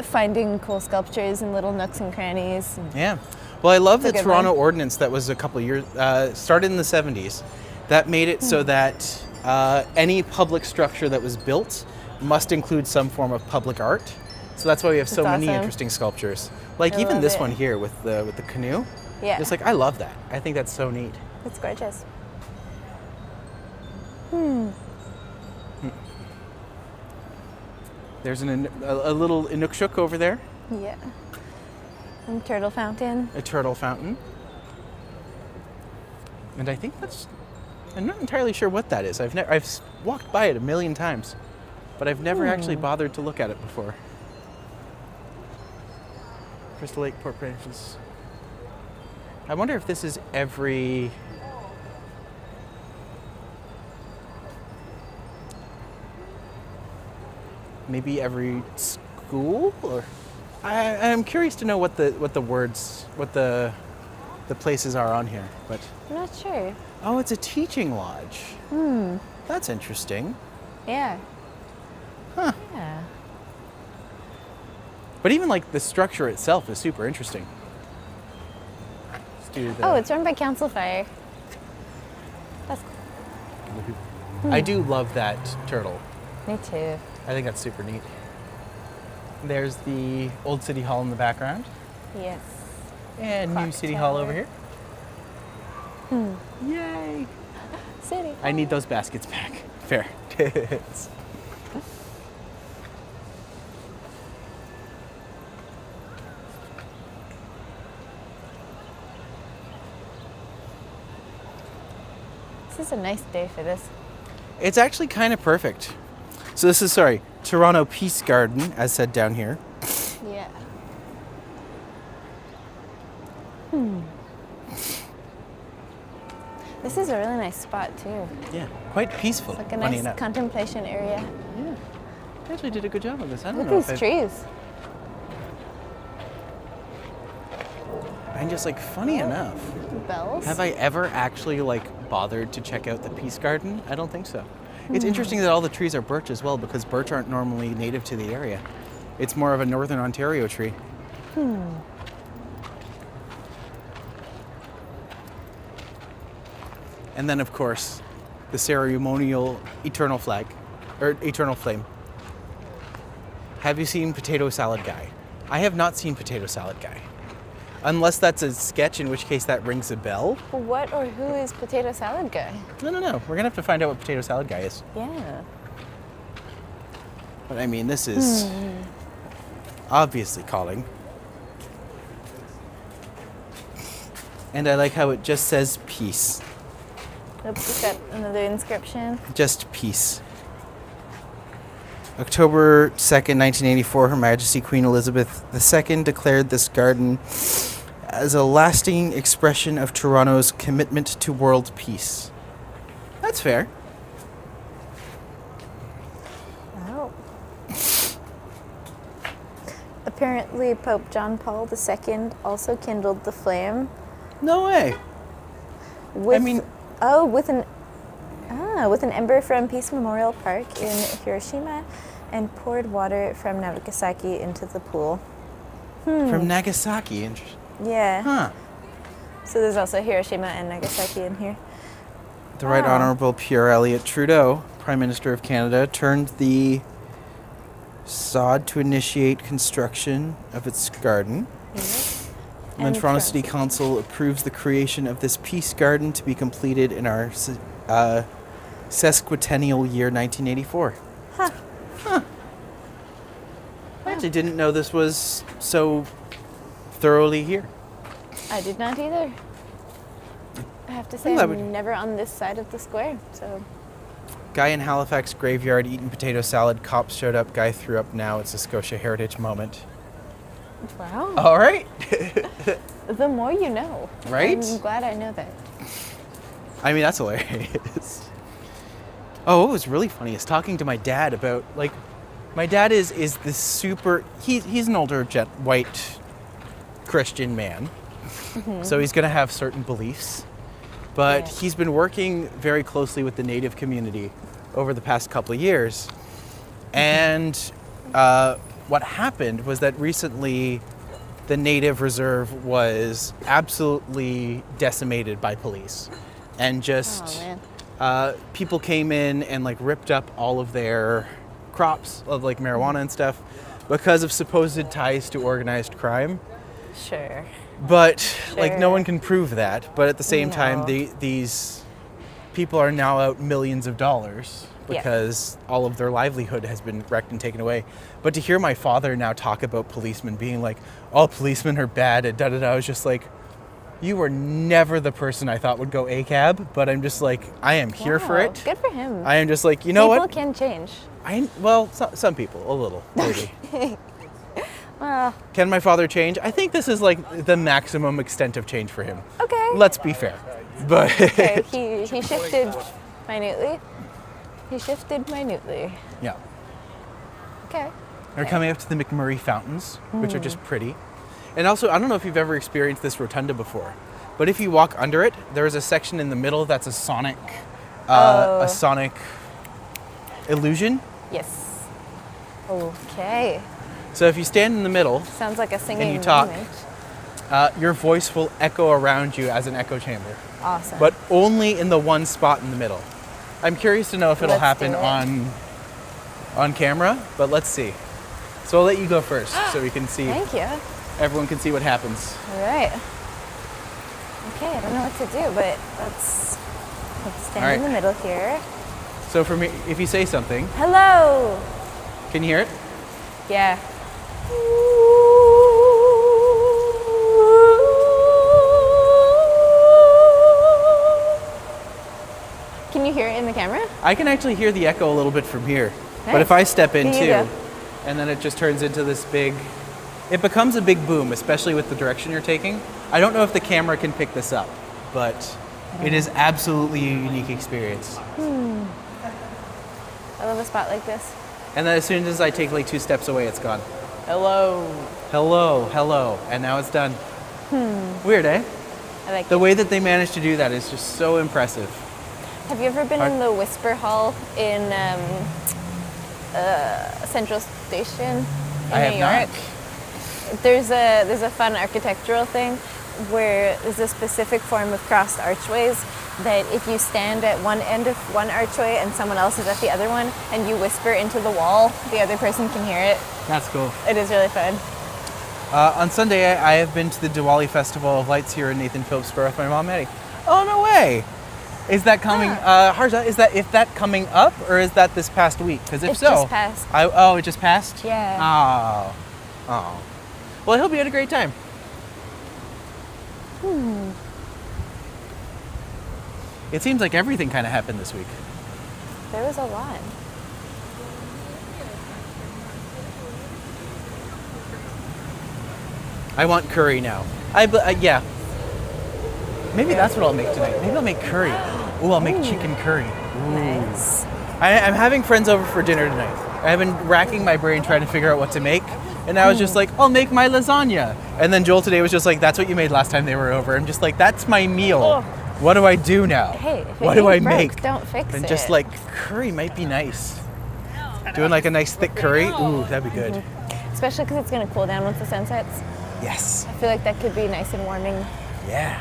finding cool sculptures in little nooks and crannies. Yeah. Well, I love the good Toronto Ordinance that was a couple of years, started in the 70s, that made it so that any public structure that was built must include some form of public art. So that's why we have so many interesting sculptures. Like even this one here with the canoe. Yeah. Just like, I love that. I think that's so neat. It's gorgeous. There's a little Inukshuk over there. Yeah. And turtle fountain. A turtle fountain. And I think I'm not entirely sure what that is. I've walked by it a million times, but I've never actually bothered to look at it before. Crystal Lake, Port Branches. I wonder if this is maybe every school, or I'm curious to know what the places are on here, but I'm not sure. oh, it's a teaching lodge. That's interesting. Yeah. Huh. Yeah. But even like the structure itself is super interesting. Let's do the, Oh, it's run by Council Fire. That's cool. I do love that turtle. Me too. I think that's super neat. There's the old City Hall in the background. Yes. And Clock new City Hall over tower. here. Yay! City. I need those baskets back. Fair. This is a nice day for this. It's actually kind of perfect. So this is, Toronto Peace Garden, as said down here. Yeah. This is a really nice spot too. Yeah, quite peaceful. It's like a funny nice enough. contemplation area. Yeah. They actually did a good job of this. I don't Look know at these trees. And just like funny enough, Bells. have I ever actually like bothered to check out the Peace Garden? I don't think so. It's interesting that all the trees are birch as well because birch aren't normally native to the area. It's more of a northern Ontario tree. And then of course, the ceremonial eternal flag, or eternal flame. Have you seen Potato Salad Guy? I have not seen Potato Salad Guy. Unless that's a sketch, in which case that rings a bell. What or who is Potato Salad Guy? No. We're gonna have to find out what Potato Salad Guy is. Yeah. But I mean, this is obviously calling. And I like how it just says peace. Oops, we've got another inscription. Just peace. October 2nd, 1984, Her Majesty Queen Elizabeth II declared this garden as a lasting expression of Toronto's commitment to world peace. That's fair. Oh. Apparently, Pope John Paul II also kindled the flame. No way. With, mean- with an ember from Peace Memorial Park in Hiroshima, and poured water from Nagasaki into the pool. From Nagasaki. Yeah. Huh. So there's also Hiroshima and Nagasaki in here. The Right Honourable Pierre Elliott Trudeau, Prime Minister of Canada, turned the sod to initiate construction of its garden. And then Toronto City Council approves the creation of this peace garden to be completed in our sesquicentennial year 1984. Huh. I actually didn't know this was so thoroughly here. I did not either. I have to say, I'm never on this side of the square, so. Guy in Halifax graveyard eating potato salad. Cops showed up. Guy threw up. Now it's a Scotia Heritage moment. Wow. All right. The more you know. Right? I'm glad I know that. I mean, that's hilarious. Oh, what was really funny is talking to my dad about, like, my dad is this super, he's an older white Christian man. So he's going to have certain beliefs. But he's been working very closely with the Native community over the past couple of years. And what happened was that recently the Native Reserve was absolutely decimated by police. And just people came in and like ripped up all of their crops of like marijuana and stuff because of supposed ties to organized crime. Sure. But like no one can prove that. But at the same time, these people are now out millions of dollars because all of their livelihood has been wrecked and taken away. But to hear my father now talk about policemen being like, all policemen are bad and I was just like, you were never the person I thought would go ACAB, but I'm just like, I am here for it. Good for him. I am just like, you know what? People can change. Some people, a little, maybe. Well, Can my father change? I think this is like the maximum extent of change for him. okay. Let's be fair. But Okay, he shifted minutely. yeah. Okay. We're coming up to the McMurray Fountains, which are just pretty. And also, I don't know if you've ever experienced this rotunda before, but if you walk under it, there is a section in the middle that's a sonic illusion. Yes. Okay. So if you stand in the middle Sounds like a singing and you talk, moment. your voice will echo around you as an echo chamber, Awesome. but only in the one spot in the middle. I'm curious to know if it'll Let's happen do it. on camera, but let's see. So I'll let you go first so we can see. Thank you. Everyone can see what happens. All right. Okay, I don't know what to do, but let's stand in the middle here. So for me, if you say something, Hello. can you hear it? Yeah. Can you hear it in the camera? I can actually hear the echo a little bit from here. But Nice. if I step in Here you too, go. and then it just turns into this big, it becomes a big boom, especially with the direction you're taking. I don't know if the camera can pick this up, but it is absolutely a unique experience. I love a spot like this. And then as soon as I take like 2 steps away, it's gone. Hello. Hello, hello, and now it's done. Weird, eh? I like The it. way that they managed to do that is just so impressive. Have you ever been in the Whisper Hall in Central Station in I have New not. York? There's a fun architectural thing where there's a specific form of crossed archways that if you stand at one end of one archway and someone else is at the other one and you whisper into the wall, the other person can hear it. That's cool. It is really fun. On Sunday, I have been to the Diwali Festival of Lights here in Nathan Phillipsborough with my mom, Maddie. Oh, no way! Is that coming, Harja, is that coming up or is that this past week? Because if It so... just passed. It just passed? Yeah. Oh. Oh. Well, I hope you had a great time. It seems like everything kind of happened this week. There was a lot. I want curry now. Yeah. Maybe that's what I'll make tonight. Maybe I'll make curry. Ooh, I'll make chicken curry. Ooh. Nice. I'm having friends over for dinner tonight. I've been racking my brain trying to figure out what to make. And I was just like, I'll make my lasagna. And then Joel today was just like, that's what you made last time they were over. I'm just like, that's my meal. Oh. What do I do now? Hey, if what it do I ain't broke, make? don't fix And it. just like curry might be nice. Doing like a nice thick curry. Ooh, that'd be good. Especially because it's going to cool down once the sun sets. Yes. I feel like that could be nice and warming. Yeah.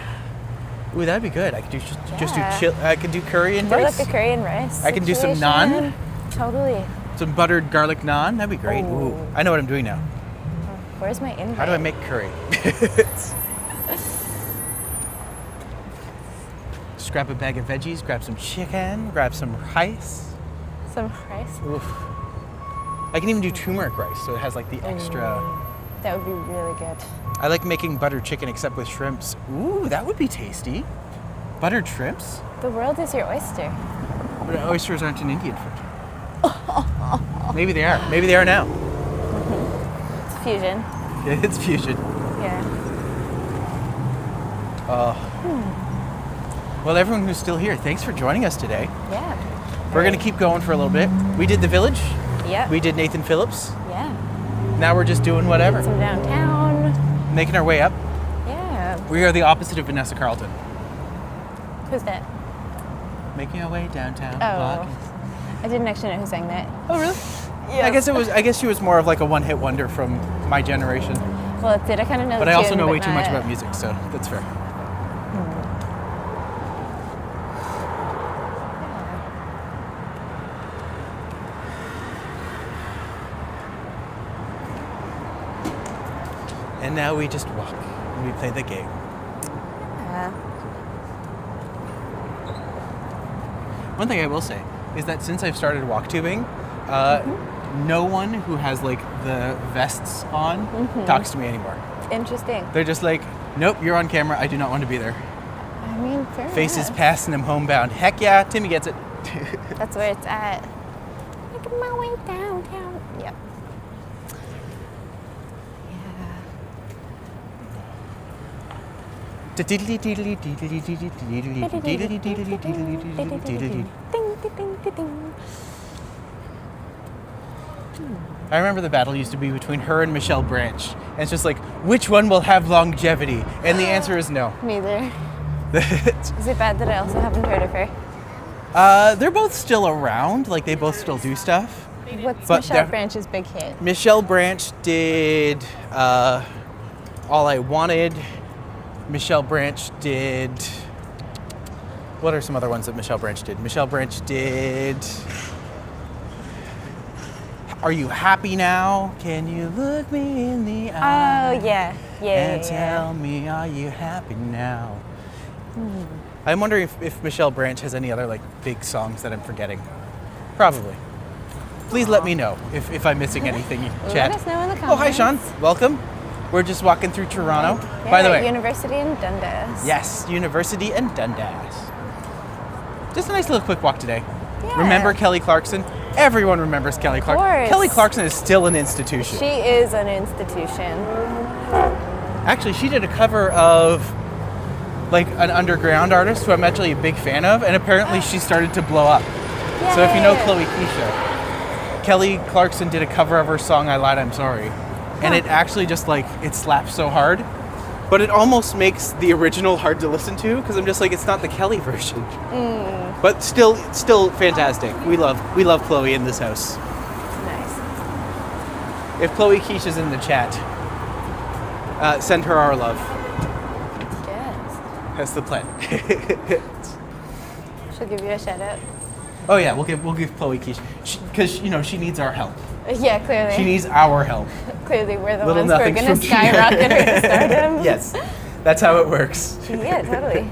Ooh, that'd be good. I could do just do Yeah. chill. I could do curry and Go rice. like the curry and rice. I can do some naan. situation. Totally. Some buttered garlic naan. That'd be great. Ooh, I know what I'm doing now. Where's my invite? How do I make curry? Just grab a bag of veggies, grab some chicken, grab some rice. Some rice? Oof. I can even do turmeric rice, so it has like the extra. That would be really good. I like making buttered chicken except with shrimps. Ooh, that would be tasty. Buttered shrimps? The world is your oyster. But oysters aren't an Indian food. Maybe they are. Maybe they are now. It's fusion. Yeah, it's fusion. Yeah. Well, everyone who's still here, thanks for joining us today. Yeah. We're going to keep going for a little bit. We did the village. Yeah. We did Nathan Phillips. Yeah. Now we're just doing whatever. Some downtown. Making our way up. Yeah. We are the opposite of Vanessa Carlton. Who's that? Making our way downtown. Oh. walking. I didn't actually know who sang that. Oh, really? Yeah. I guess she was more of like a one-hit wonder from my generation. Well, that's it. I kind of know But the I also tune, know but way too much not- about music, so that's fair. And now we just walk and we play the game. Yeah. One thing I will say is that since I've started walk tubing, no one who has like the vests on talks to me anymore. Interesting. They're just like, nope, you're on camera. I do not want to be there. I mean, fair Faces enough. passing them homebound. Heck yeah, Timmy gets it. That's where it's at. Making my way downtown. Yep. I remember the battle used to be between her and Michelle Branch. And it's just like, which one will have longevity? And the answer is no. Neither. Is it bad that I also haven't heard of her? They're both still around. Like, they both still do stuff. What's But Michelle they're- Branch's big hit? Michelle Branch did All I Wanted. Michelle Branch did... What are some other ones that Michelle Branch did? Michelle Branch did... Are You Happy Now? Can you look me in the eye? Oh, yeah. Yeah, And yeah, tell me, are you happy now? I'm wondering if Michelle Branch has any other like big songs that I'm forgetting. Probably. Please let me know if I'm missing anything, chat. Let us know in the comments. Oh, hi, Sean. Welcome. We're just walking through Toronto. Yeah, By the at way, University in Dundas. yes, University and Dundas. Just a nice little quick walk today. Yeah. Remember Kelly Clarkson? Everyone remembers Kelly Clarkson. course. Kelly Clarkson is still an institution. She is an institution. Actually, she did a cover of like an underground artist who I'm actually a big fan of, and apparently she started to blow up. So if you know Yay. Chloe Keisha, Kelly Clarkson did a cover of her song "I Lied, I'm Sorry," and it actually just like it slaps so hard, but it almost makes the original hard to listen to because I'm just like it's not the Kelly version. But still fantastic. We love Chloe in this house. Nice. If Chloe Quiche is in the chat, send her our love. Yes. That's the plan. She'll give you a shout out. Oh yeah, we'll give Chloe Quiche because she needs our help. Yeah, clearly. She needs our help. Clearly, we're the Little ones who are nothings going to from skyrocket her to stardom. Yes, that's how it works. Yeah, totally.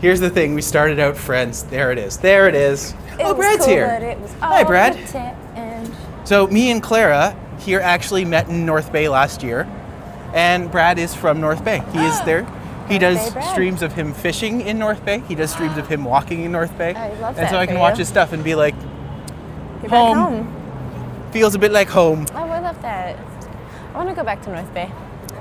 Here's the thing: we started out friends. There it is. There it is. It was Brad's cool, here. but it was Hi, all Brad. pretend. So me and Clara here actually met in North Bay last year, and Brad is from North Bay. He is there. He does Bay Brad. streams of him fishing in North Bay. He does streams of him walking in North Bay. I love And that so I for can watch you. his stuff and be like, You're back home. home. Feels a bit like home. Oh, I love that. I want to go back to North Bay.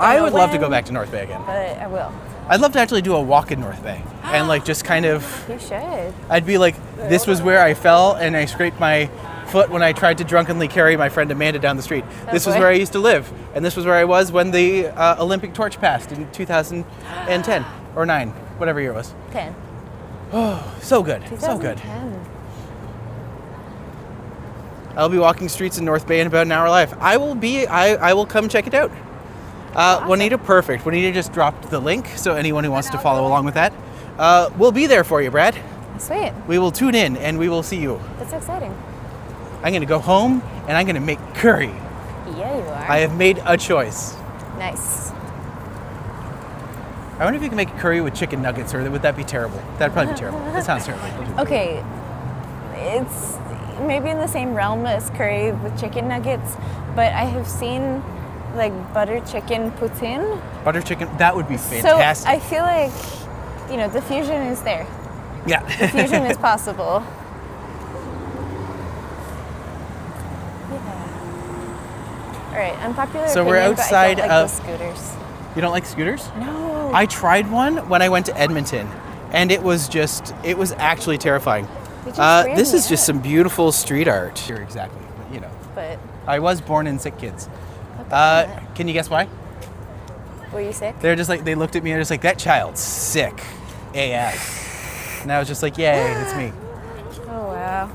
I know would love to go when, back to North Bay again. But I will. I'd love to actually do a walk in North Bay and like just kind of, You should. I'd be like, this was where I fell and I scraped my foot when I tried to drunkenly carry my friend Amanda down the street. This was boy. where I used to live, and this was where I was when the Olympic torch passed in 2010 or 9, whatever year it was. 10. So good, so good. 2010. I'll be walking streets in North Bay in about an hour live. I will come check it out. Juanita, perfect. Juanita just dropped the link, so anyone who wants to follow along with that, we'll be there for you, Brad. Sweet. We will tune in and we will see you. That's exciting. I'm gonna go home and I'm gonna make curry. Yeah, you are. I have made a choice. Nice. I wonder if you can make curry with chicken nuggets, or would that be terrible? That'd probably be terrible. That sounds terrible. Okay, it's maybe in the same realm as curry with chicken nuggets, but I have seen like butter chicken poutine. Butter chicken, that would be So fantastic. I feel like, the fusion is there. Yeah. The fusion is possible. All right, unpopular So we're opinion, but outside I don't like of- those scooters. You don't like scooters? No. I tried one when I went to Edmonton, and it was actually terrifying. It just ran This me is just up. some beautiful street art. Here, exactly. But, But I was born in Sick Kids. look at that. Can you guess why? Were you sick? They're just like, they looked at me and they're just like, that child's sick AF. And I was just like, yay, it's me. Oh wow.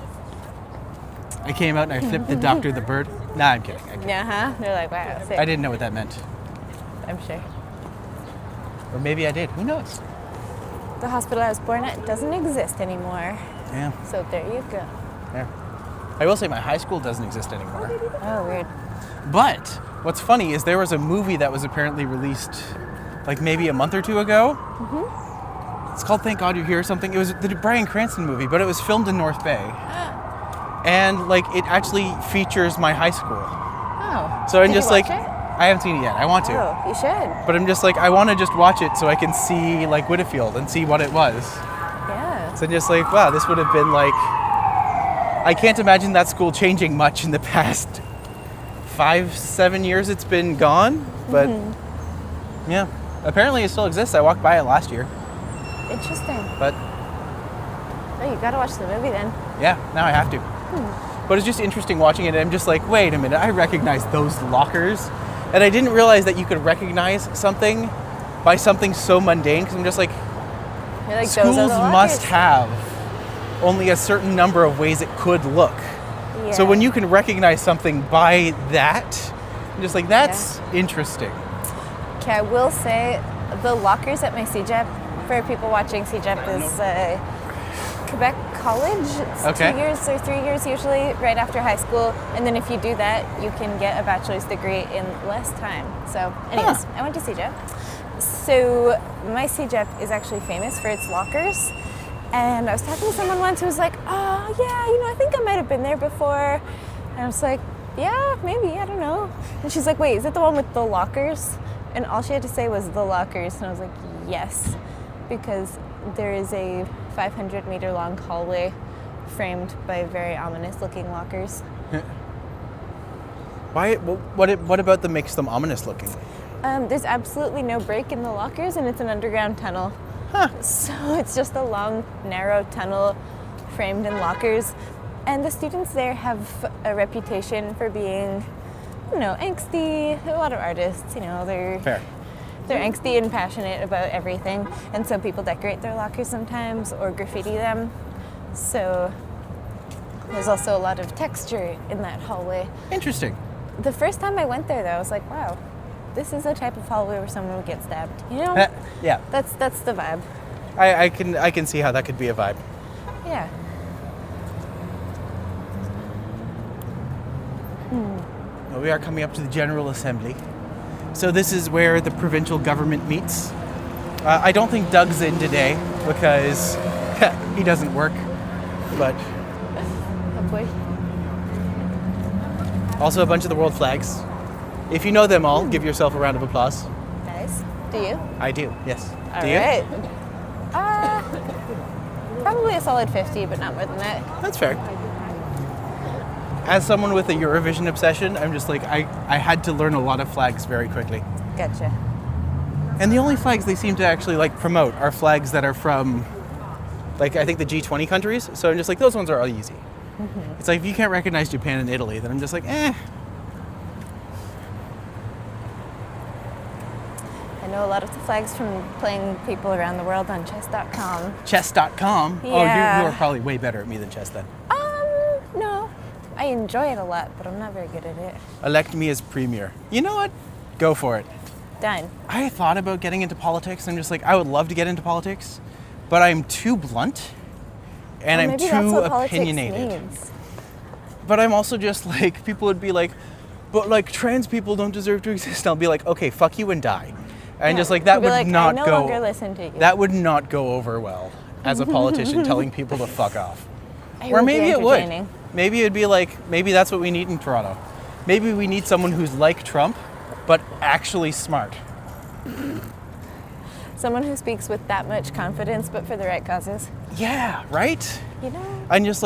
I came out and I flipped the doctor the bird. Nah, I'm kidding. Yeah, huh? They're like, wow, sick. I didn't know what that meant. I'm sure. Or maybe I did. Who knows? The hospital I was born at doesn't exist anymore. Yeah. So there you go. Yeah. I will say my high school doesn't exist anymore. Oh, weird. But what's funny is there was a movie that was apparently released like maybe a month or two ago. It's called Thank God You're Here or something. It was the Bryan Cranston movie, but it was filmed in North Bay. And like it actually features my high school. Oh. So I'm Did just you like, watch it? I haven't seen it yet. I want to. Oh, you should. But I'm just like, I want to just watch it so I can see like Whitfield and see what it was. Yeah. So I'm just like, wow, this would have been like, I can't imagine that school changing much in the past 5-7 years it's been gone. But yeah, apparently it still exists. I walked by it last year. Interesting. But Oh, you gotta watch the movie then. yeah, now I have to. But it's just interesting watching it. And I'm just like, wait a minute, I recognize those lockers. And I didn't realize that you could recognize something by something so mundane. Because I'm just like, You're like, those schools are the must lockers. have only a certain number of ways it could look. So Yeah. when you can recognize something by that, I'm just like, that's interesting. Okay, I will say the lockers at my CJEP, for people watching, CJEP is Quebec College. It's Okay. 2 years or 3 years usually, right after high school. And then if you do that, you can get a bachelor's degree in less time. So anyways, I went to CJEP. So my CJEP is actually famous for its lockers. And I was talking to someone once who was like, oh yeah, I think I might have been there before. And I was like, yeah, maybe, I don't know. And she's like, wait, is it the one with the lockers? And all she had to say was the lockers. And I was like, yes, because there is a 500-meter long hallway framed by very ominous looking lockers. Why? What about them makes them ominous looking? There's absolutely no break in the lockers, and it's an underground tunnel. So it's just a long, narrow tunnel framed in lockers. And the students there have a reputation for being, angsty. A lot of artists, they're Fair. they're angsty and passionate about everything. And so people decorate their lockers sometimes or graffiti them. So there's also a lot of texture in that hallway. Interesting. The first time I went there, though, I was like, wow, this is a type of hallway where someone would get stabbed. Yeah. That's the vibe. I can see how that could be a vibe. Yeah. Well, we are coming up to the General Assembly. So this is where the provincial government meets. I don't think Doug's in today because he doesn't work, but Oh boy. also a bunch of the world flags. If you know them all, give yourself a round of applause. Nice. Do you? I do, yes. All Do you? right. Probably a solid 50, but not more than that. That's fair. As someone with a Eurovision obsession, I'm just like, I had to learn a lot of flags very quickly. Gotcha. And the only flags they seem to actually promote are flags that are from, I think the G20 countries. So I'm just like, those ones are all easy. It's like, if you can't recognize Japan and Italy, then I'm just like, eh. I know a lot of the flags from playing people around the world on chess.com. Chess.com? Yeah. Oh, you are probably way better at me than chess then. No. I enjoy it a lot, but I'm not very good at it. Elect me as premier. You know what? Go for it. Done. I thought about getting into politics. I'm just like, I would love to get into politics, but I'm too blunt and I'm Maybe that's too what politics opinionated. means. But I'm also just like, people would be like, but trans people don't deserve to exist. And I'll be like, okay, fuck you and die. And Yeah. just that You'd be would like, not I no go. longer listen to you. That would not go over well as a politician telling people to fuck off. It Or would be maybe it would. entertaining. Maybe it'd be maybe that's what we need in Toronto. Maybe we need someone who's like Trump, but actually smart. Someone who speaks with that much confidence, but for the right causes. Yeah, right? I'm just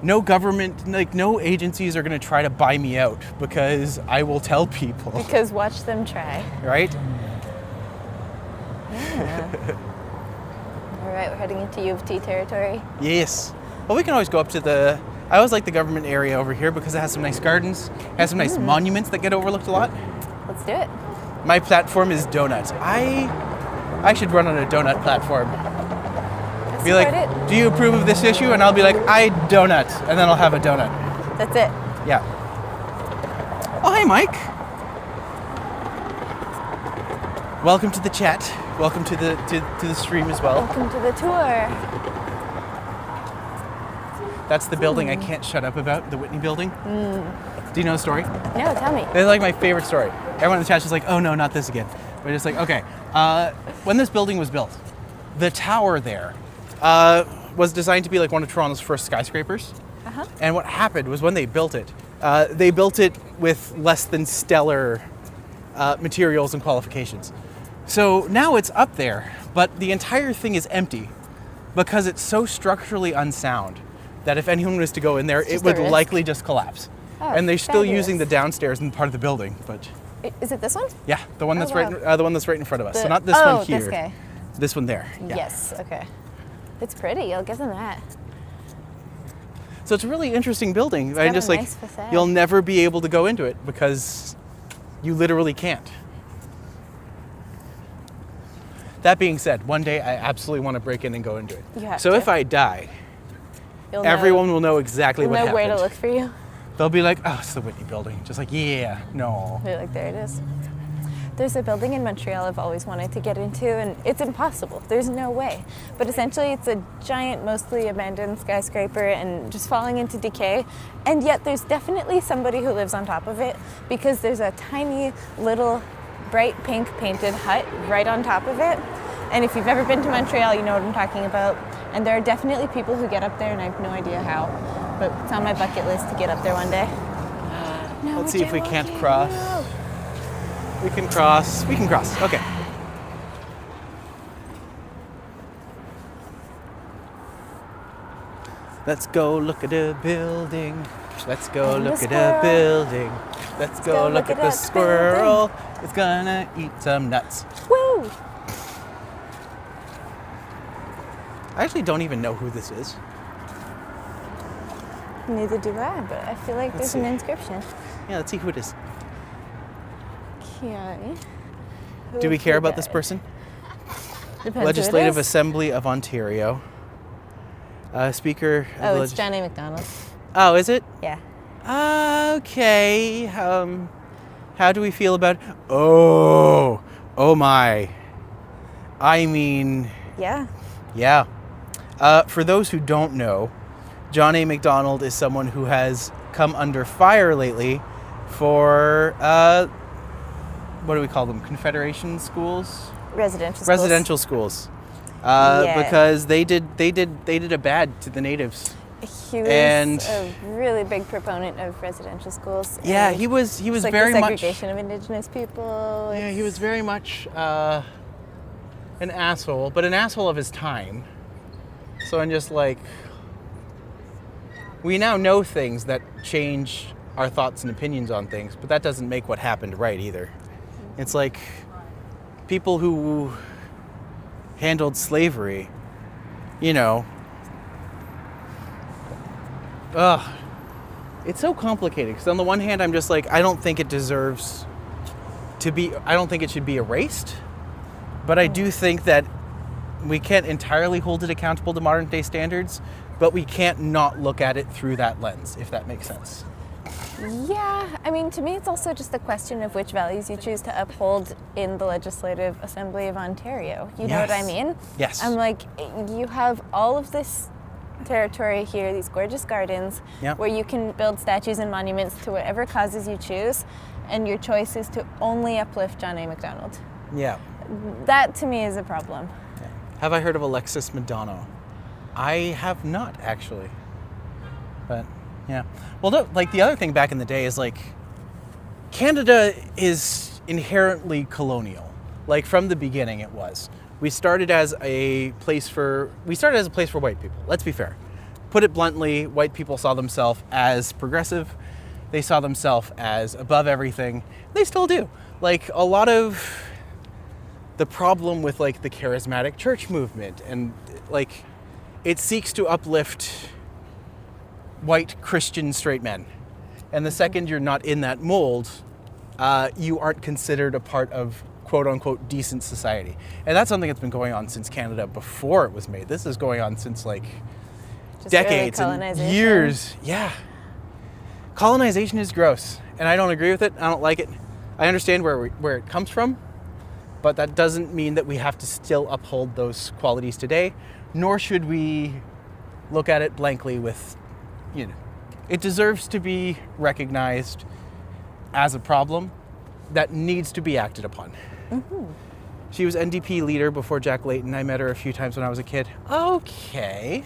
no government, no agencies are going to try to buy me out because I will tell people. Because watch them try. Right? Yeah. All right, we're heading into U of T territory. Yes. Well, we can always go up to I always like the government area over here because it has some nice gardens, it has some nice monuments that get overlooked a lot. Let's do it. My platform is donuts. I should run on a donut platform. Let's Be like, start it. do you approve of this issue? And I'll be like, I donut. And then I'll have a donut. That's it. Yeah. Oh, hi, Mike. Welcome to the chat. Welcome to the stream as well. Welcome to the tour. That's the building I can't shut up about, the Whitney building. Do you know the story? No, tell me. It's my favorite story. Everyone in the chat's just like, oh no, not this again. We're just like, okay. When this building was built, the tower there was designed to be one of Toronto's first skyscrapers. Uh-huh. And what happened was when they built it with less than stellar materials and qualifications. So now it's up there, but the entire thing is empty because it's so structurally unsound that if anyone was to go in there, it just would a risk. likely just collapse. Oh, And they're still fabulous. using the downstairs and part of the building, but Is it this one? yeah, the one that's wow. the one that's right in front of us. So The- not this oh, one here. this guy. This one there. Yeah. Yes, okay. It's pretty, I'll give them that. So it's a really interesting building. got And just a nice facade. you'll never be able to go into it because you literally can't. That being said, one day I absolutely want to break in and go into it. You have so to. if I die, You'll everyone will know exactly know, what know happened. where to look for you. They'll be like, oh, it's the Whitney building. Just yeah, no. They're like, there it is. There's a building in Montreal I've always wanted to get into, and it's impossible. There's no way. But essentially, it's a giant, mostly abandoned skyscraper and just falling into decay. And yet, there's definitely somebody who lives on top of it because there's a tiny little bright pink painted hut right on top of it. And if you've ever been to Montreal, you know what I'm talking about. And there are definitely people who get up there, and I have no idea how. But it's on my bucket list to get up there one day. No, Let's see if we Joe, can't Joe. cross. We can cross. We can cross. Okay. Let's go look at a building. Let's go And the look at a squirrel. building. Let's go look at the that squirrel. It's gonna eat some nuts. Woo! I actually don't even know who this is. Neither do I, but I feel like Let's there's an see. inscription. Yeah, let's see who it is. Okay. Do we care about this person? Depends Legislative who it is. Assembly of Ontario. Speaker. Of Oh, the it's John A. McDonald. Oh, is it? Yeah. Okay. How do we feel about? Oh my. I mean, Yeah. yeah. For those who don't know, John A. McDonald is someone who has come under fire lately for what do we call them? Confederation schools? Residential schools. Residential schools. Yeah. Because they did a bad to the natives. He was And- a really big proponent of residential schools. Yeah, and he was it's like very the much. segregation of Indigenous people. Yeah, he was very much an asshole, but an asshole of his time. So I'm just like, we now know things that change our thoughts and opinions on things, but that doesn't make what happened right either. It's like people who handled slavery, you know. It's so complicated because on the one hand, I'm just like, I don't think it deserves to be, I don't think it should be erased, but I do think that we can't entirely hold it accountable to modern day standards, but we can't not look at it through that lens, if that makes sense. Yeah, I mean, to me, it's also just a question of which values you choose to uphold in the Legislative Assembly of Ontario. You know what I Yes. mean? Yes. I'm like, you have all of this territory here, these gorgeous gardens, Yep. where you can build statues and monuments to whatever causes you choose, and your choice is to only uplift John A. McDonald. Yeah. That, to me, is a problem. Have I heard of Alexis Madonna? I have not, actually. But, yeah. Well, no, like, the other thing back in the day is, like, Canada is inherently colonial. Like, from the beginning it was. We started as a place for white people. Let's be fair. Put it bluntly, white people saw themselves as progressive. They saw themselves as above everything. They still do. Like, a lot of the problem with, like, the charismatic church movement, and, like, it seeks to uplift white Christian straight men. And the second you're not in that mold, you aren't considered a part of quote unquote decent society. And that's something that's been going on since Canada before it was made. This is going on since, like, Just decades early and colonization. years. Yeah. Colonization is gross, and I don't agree with it. I don't like it. I understand where it comes from, but that doesn't mean that we have to still uphold those qualities today, nor should we look at it blankly with, you know, it deserves to be recognized as a problem that needs to be acted upon. Mm-hmm. She was NDP leader before Jack Layton. I met her a few times when I was a kid. Okay.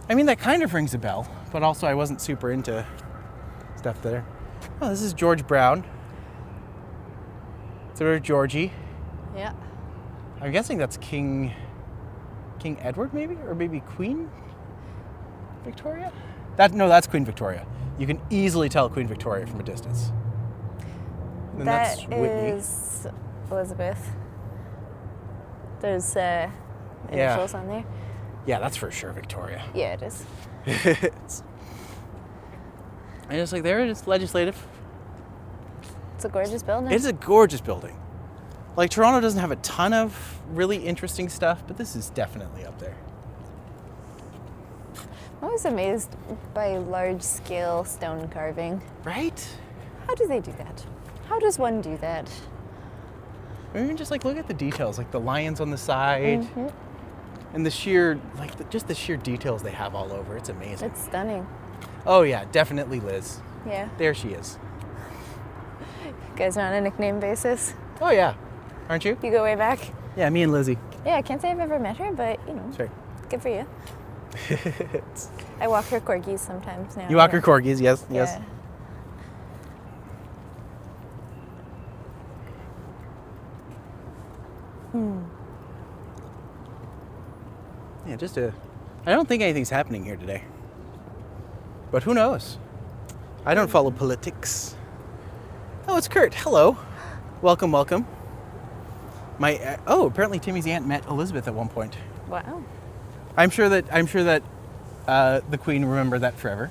I mean, that kind of rings a bell, but also I wasn't super into stuff there. Oh, this is George Brown. So Georgie. Yeah. I'm guessing that's King Edward, maybe? Or maybe Queen Victoria? That's Queen Victoria. You can easily tell Queen Victoria from a distance. And That that's Whitney. is Elizabeth. There's initials on there. Yeah, that's for sure Victoria. Yeah, it is. And just like there it is, legislative. It's a gorgeous building. It's a gorgeous building. Like, Toronto doesn't have a ton of really interesting stuff, but this is definitely up there. I'm always amazed by large-scale stone carving. Right? How do they do that? How does one do that? Or even just like look at the details, like the lions on the side, and the sheer, like just the sheer details they have all over. It's amazing. It's stunning. Oh yeah, definitely Liz. Yeah. There she is. You guys are on a nickname basis. Oh yeah, aren't you? You go way back. Yeah, me and Lizzie. Yeah, I can't say I've ever met her, but you know, Sorry. good for you. I walk her corgis sometimes now. You walk her corgis, yes, Yeah. yes. Yeah, I don't think anything's happening here today. But who knows? I don't follow politics. Oh, it's Kurt. Hello. Welcome, welcome. Apparently Timmy's aunt met Elizabeth at one point. Wow. I'm sure that the Queen remember that forever.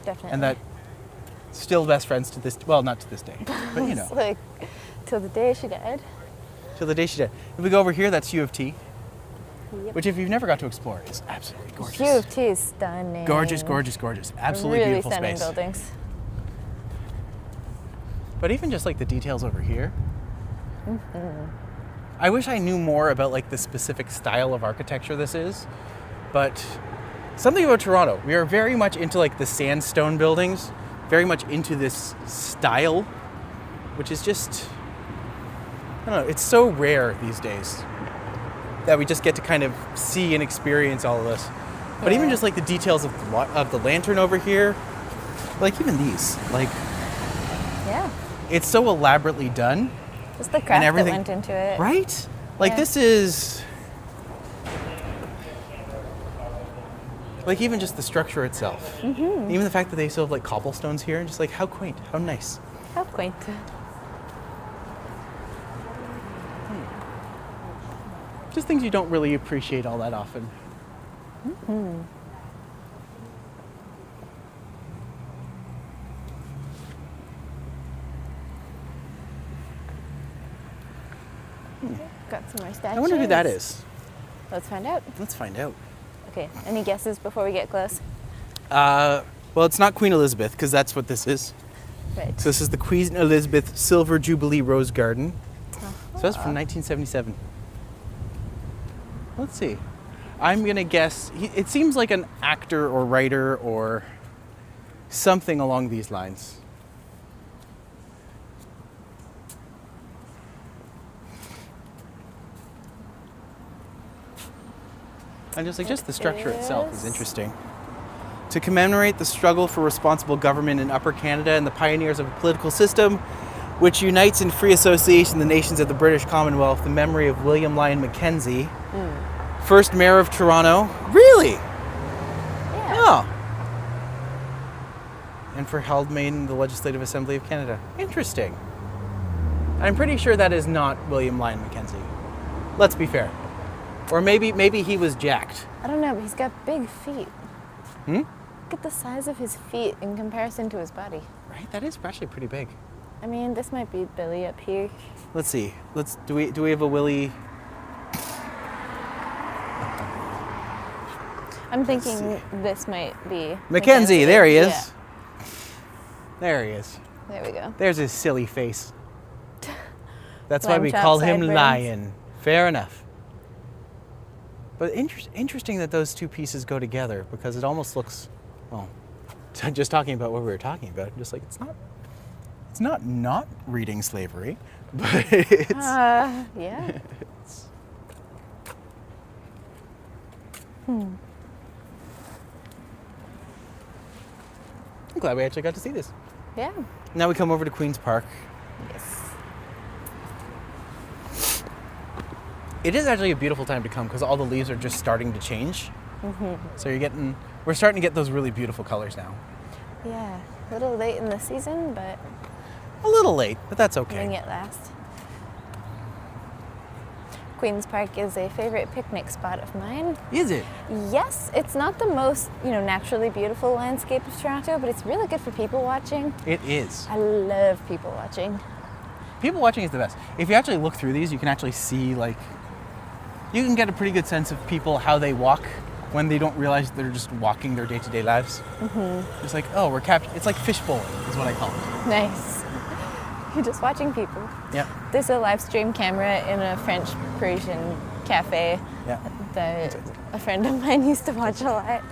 Definitely. And that still best friends to this, well, not to this day, but you know. It's like, till the day she died. Till the day she died. If we go over here, that's U of T, Yep. which if you've never got to explore, is absolutely gorgeous. U of T is stunning. Gorgeous, gorgeous, gorgeous. Absolutely really beautiful stunning space. buildings. But even just like the details over here. I wish I knew more about like the specific style of architecture this is, but something about Toronto, we are very much into like the sandstone buildings, very much into this style, which is just, I don't know, it's so rare these days that we just get to kind of see and experience all of this. But even just like the details of the lantern over here, like even these, like Yeah. it's so elaborately done. Just the craft that everything- went into it. Right? Like Yeah. this is, like even just the structure itself. Even the fact that they still have like cobblestones here, and just like how quaint, how nice. How quaint. Just things you don't really appreciate all that often. Got some more statues. I wonder who that is. Let's find out. Let's find out. Okay, any guesses before we get close? Well, it's not Queen Elizabeth, because that's what this is. Right. So this is the Queen Elizabeth Silver Jubilee Rose Garden. So that's from 1977. Let's see. I'm gonna guess, it seems like an actor or writer or something along these lines. I'm just like, just the structure itself is interesting. To commemorate the struggle for responsible government in Upper Canada and the pioneers of a political system which unites in free association the nations of the British Commonwealth, the memory of William Lyon Mackenzie, first mayor of Toronto. Really? Yeah. Oh. And for Haldimand in the Legislative Assembly of Canada. Interesting. I'm pretty sure that is not William Lyon Mackenzie. Let's be fair. Or maybe he was jacked. I don't know, but he's got big feet. Hmm? Look at the size of his feet in comparison to his body. Right, that is actually pretty big. I mean, this might be Billy up here. Let's see. Do we have a Willie? I'm thinking this might be Mackenzie, there he is. Yeah, There he is. there we go. There's his silly face. That's why we Lamb chop call him sideburns. Lion. Fair enough. But interesting that those two pieces go together, because it almost looks, well, just talking about what we were talking about, just like it's not reading slavery, but it's Yeah. I'm glad we actually got to see this. Yeah. Now we come over to Queen's Park. Yes. It is actually a beautiful time to come because all the leaves are just starting to change. So we're starting to get those really beautiful colors now. Yeah. A little late in the season, but A little late, but that's doing okay. it last. Queen's Park is a favorite picnic spot of mine. Is it? Yes, it's not the most, naturally beautiful landscape of Toronto, but it's really good for people watching. It is. I love people watching. People watching is the best. If you actually look through these, you can actually see you can get a pretty good sense of people, how they walk when they don't realize they're just walking their day-to-day lives. It's like, oh, it's like fishbowling is what I call it. Nice. You're just watching people. Yeah. There's a live stream camera in a French Parisian cafe Yeah. that a friend of mine used to watch a lot.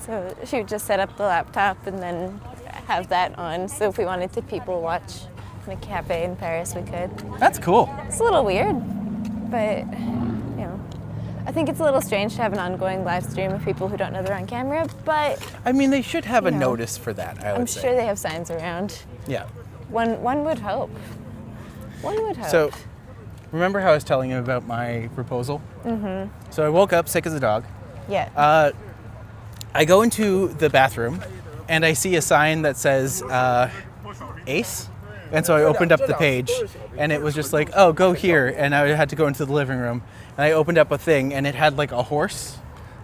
So she would just set up the laptop and then have that on. So if we wanted to people watch in a cafe in Paris, we could. That's cool. It's a little weird, but I think it's a little strange to have an ongoing live stream of people who don't know they're on camera, but I mean, they should have a You know, notice for that, I would I'm say. sure they have signs around. Yeah. One would hope. One would hope. So, remember how I was telling you about my proposal? Mm-hmm. So I woke up sick as a dog. yeah. I go into the bathroom and I see a sign that says Ace. And so I opened up the page and it was just like, oh, go here. And I had to go into the living room and I opened up a thing and it had like a horse,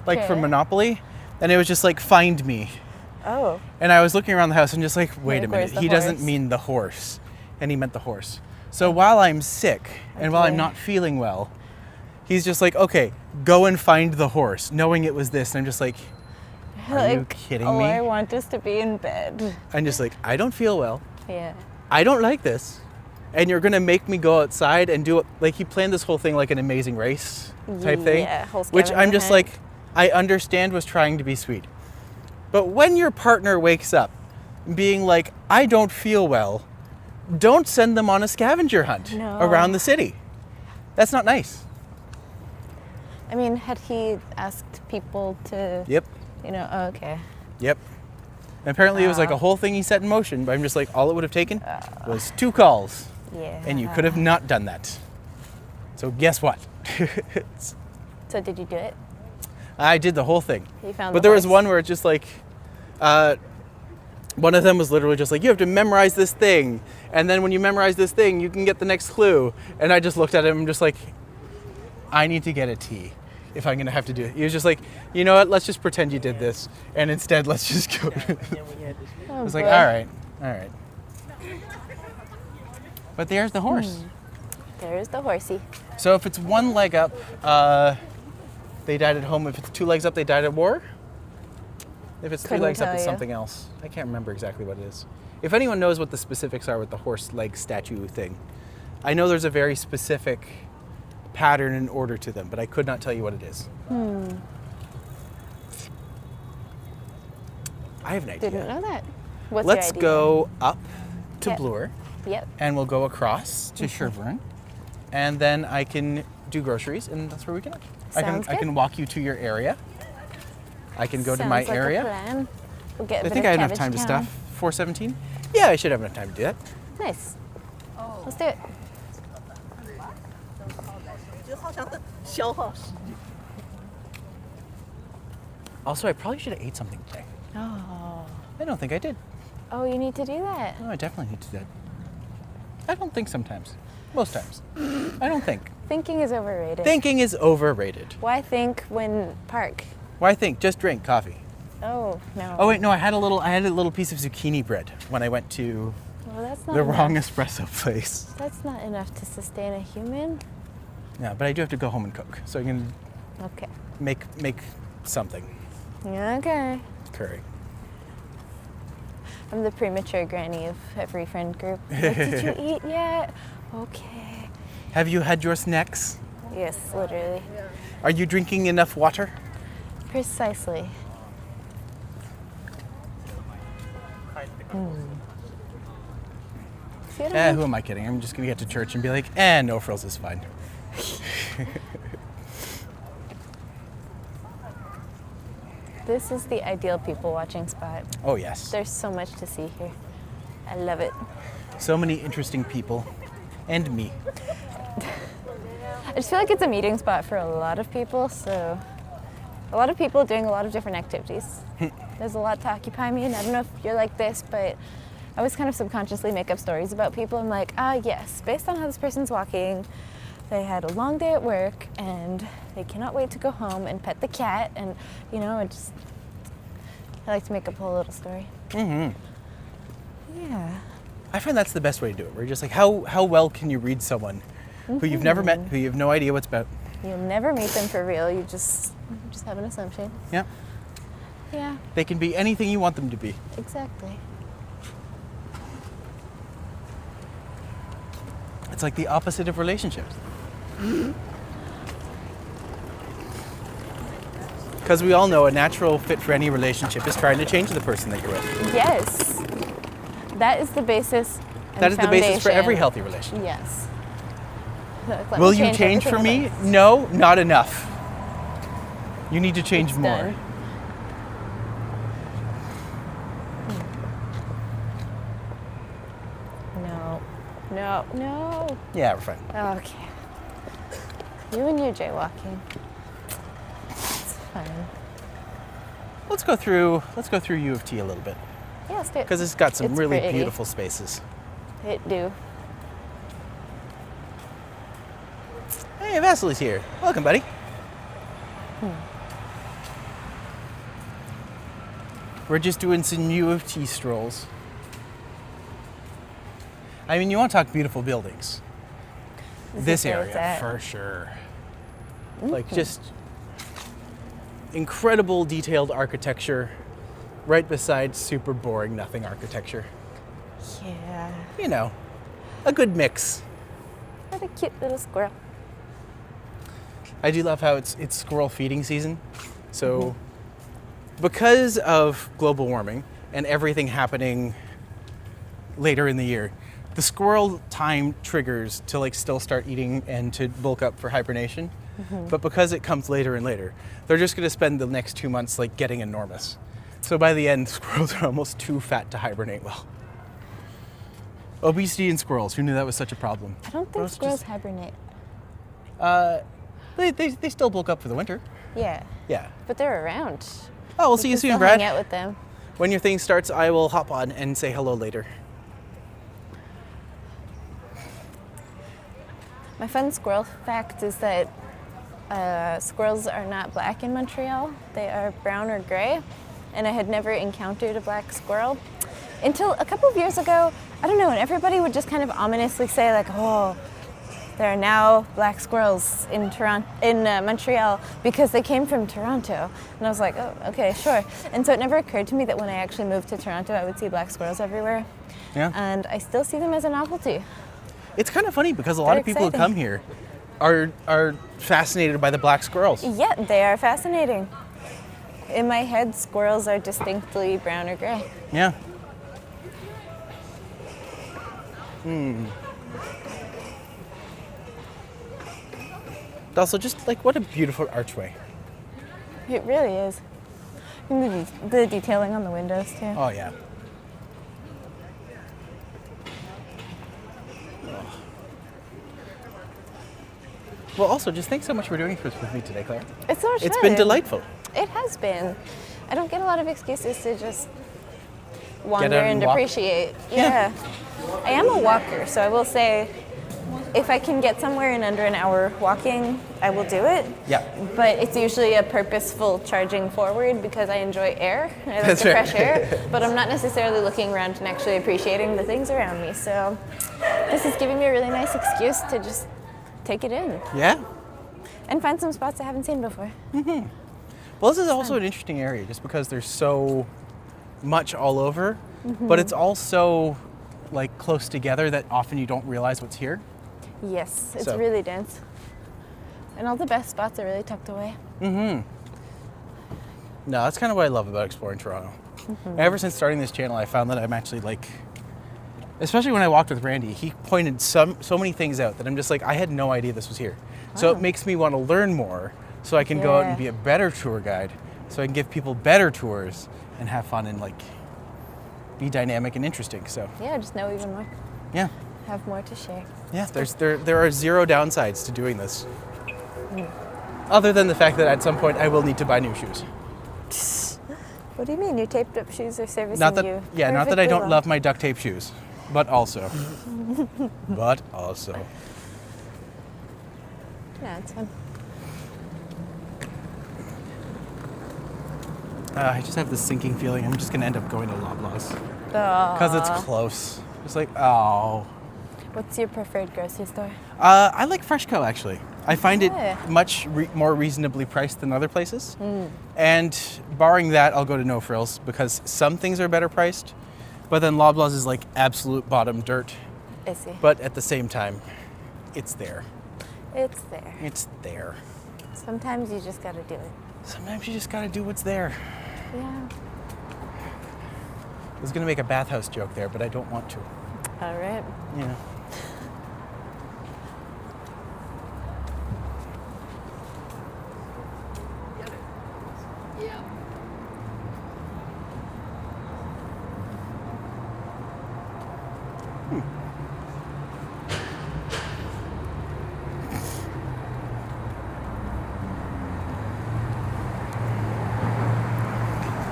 like from Okay. Monopoly. And it was just like, find me. Oh. And I was looking around the house and just like, wait a Like, where's minute, the he doesn't horse? mean the horse. And he meant the horse. So while I'm sick and while I'm Okay. not feeling well, he's just like, okay, go and find the horse, knowing it was this. And I'm just like, are you kidding all me? I want is to be in bed. I'm just like, I don't feel well. Yeah. I don't like this. And you're gonna make me go outside and do it. Like, he planned this whole thing like an Amazing Race type thing. Yeah, whole Which scavenger I'm just hunt. like, I understand was trying to be sweet. But when your partner wakes up being like, I don't feel well, don't send them on a scavenger hunt No. around the city. That's not nice. I mean, had he asked people to, Yep. you know, oh, okay. Yep. And apparently it was like a whole thing he set in motion, but I'm just like, all it would have taken was 2 calls. Yeah. And you could have not done that. So guess what? So did you do it? I did the whole thing. You found But the there was horse? one where it's just like, one of them was literally just like, you have to memorize this thing. And then when you memorize this thing, you can get the next clue. And I just looked at him and just like, I need to get a tea if I'm going to have to do it. He was just like, you know what, let's just pretend you did this. And instead, let's just go. I was like, all right. But there's the horse. There's the horsey. So if it's 1 leg up, they died at home. If it's 2 legs up, they died at war. If it's 3 Couldn't legs up, tell it's you. something else. I can't remember exactly what it is. If anyone knows what the specifics are with the horse leg statue thing, I know there's a very specific pattern and order to them, but I could not tell you what it is. I have an idea. Didn't know that. What's Let's your idea? go up to Yep. Bloor, Yep. and we'll go across to Sherburne, and then I can do groceries, and that's where we can. I Sounds good. can walk you to your area. I can go to my Sounds like a area. plan. We'll get a I bit think of I have enough Cabbage time to Town. stuff. 417? Yeah, I should have enough time to do that. Nice. Let's do it. Also, I probably should have ate something today. Oh. I don't think I did. Oh, you need to do that. No, I definitely need to do that. I don't think sometimes. Most times. I don't think. Thinking is overrated. Thinking is overrated. Why think when park? Why think? Just drink coffee. Oh, no. Oh wait, no, I had a little piece of zucchini bread when I went to Well, that's not the enough. wrong espresso place. That's not enough to sustain a human. Yeah, but I do have to go home and cook, so I can Okay. make something. Okay. Curry. I'm the premature granny of every friend group. What, did you eat yet? Okay. Have you had your snacks? Yes, literally. Are you drinking enough water? Precisely. See what I Who mean? am I kidding? I'm just gonna get to church and be like, no frills is fine. This is the ideal people watching spot. Oh yes. There's so much to see here. I love it. So many interesting people. And me. I just feel like it's a meeting spot for a lot of people, so a lot of people doing a lot of different activities. There's a lot to occupy me, and I don't know if you're like this, but I always kind of subconsciously make up stories about people. I'm like, yes, based on how this person's walking, they had a long day at work, and they cannot wait to go home and pet the cat, and I like to make up a whole little story. Mm-hmm. Yeah. I find that's the best way to do it. Where you're just like, how well can you read someone who you've never met, who you have no idea what's about? You'll never meet them for real. You just have an assumption. Yeah. Yeah, They can be anything you want them to be. exactly. It's like the opposite of relationships. Because we all know a natural fit for any relationship is trying to change the person that you're with. Yes. That is the basis. And That is the basis for every foundation. healthy relationship. Yes. Look, let Will me you change for everything me? about No, not enough. You need to change It's more. done. No. Yeah, we're fine. Okay. You and your jaywalking. It's fine. Let's go through U of T a little bit. Yeah, let's do it. Because it's got some It's really pretty. beautiful spaces. It do. Hey, Vasily's here. Welcome, buddy. We're just doing some U of T strolls. I mean, you want to talk beautiful buildings. This area, for sure. Like just incredible detailed architecture right beside super boring nothing architecture. Yeah. You know, a good mix. What a cute little squirrel. I do love how it's squirrel feeding season. So because of global warming and everything happening later in the year, the squirrel time triggers to like still start eating and to bulk up for hibernation. But because it comes later and later, they're just going to spend the next 2 months like getting enormous. So by the end, squirrels are almost too fat to hibernate well. Obesity in squirrels. Who knew that was such a problem? I don't think squirrels hibernate. They still bulk up for the winter. Yeah. Yeah. But they're around. Oh, we'll see you soon, still Brad. Hang out with them. When your thing starts, I will hop on and say hello later. My fun squirrel fact is that squirrels are not black in Montreal. They are brown or gray. And I had never encountered a black squirrel until a couple of years ago. I don't know, and everybody would just kind of ominously say like, oh, there are now black squirrels in Montreal because they came from Toronto. And I was like, oh, okay, sure. And so it never occurred to me that when I actually moved to Toronto, I would see black squirrels everywhere. Yeah. And I still see them as a novelty. It's kind of funny because a lot of people who come here are fascinated by the black squirrels. Yeah, they are fascinating. In my head, squirrels are distinctly brown or gray. Yeah. Also, just like what a beautiful archway. It really is. And the detailing on the windows too. Oh yeah. Well, also, just thanks so much for doing this with me today, Clara. It's so much fun. It's been delightful. It has been. I don't get a lot of excuses to just wander Get out and walk. appreciate. Yeah. I am a walker, so I will say if I can get somewhere in under an hour walking, I will do it. Yeah. But it's usually a purposeful charging forward because I enjoy air. I like That's the right. fresh air, but I'm not necessarily looking around and actually appreciating the things around me. So this is giving me a really nice excuse to just take it in Yeah. and find some spots I haven't seen before. Well, this is also an interesting area just because there's so much all over, but it's also like close together that often you don't realize what's here. Yes, it's So. really dense. And all the best spots are really tucked away. No, that's kind of what I love about exploring Toronto. Ever since starting this channel, I found that I'm actually like, especially when I walked with Randy, he pointed so many things out that I'm just like, I had no idea this was here. So it makes me want to learn more so I can go out and be a better tour guide, so I can give people better tours and have fun and like be dynamic and interesting. So Yeah, just know even more. yeah. Have more to share. Yeah, there are zero downsides to doing this. Other than the fact that at some point I will need to buy new shoes. What do you mean? Your taped up shoes are servicing Not that you? not that I don't perfectly love my duct tape shoes, but also. But also. well. Yeah, it's fun. I just have this sinking feeling I'm just gonna end up going to Loblaws. Aw. Because it's close. It's like, oh. What's your preferred grocery store? I like Freshco actually. I find it Yeah. much more reasonably priced than other places. And barring that, I'll go to No Frills because some things are better priced, but then Loblaws is like absolute bottom dirt. I see. But at the same time, it's there. It's there. It's there. Sometimes you just gotta do it. Sometimes you just gotta do what's there. Yeah. I was gonna make a bathhouse joke there, but I don't want to. All right. Yeah.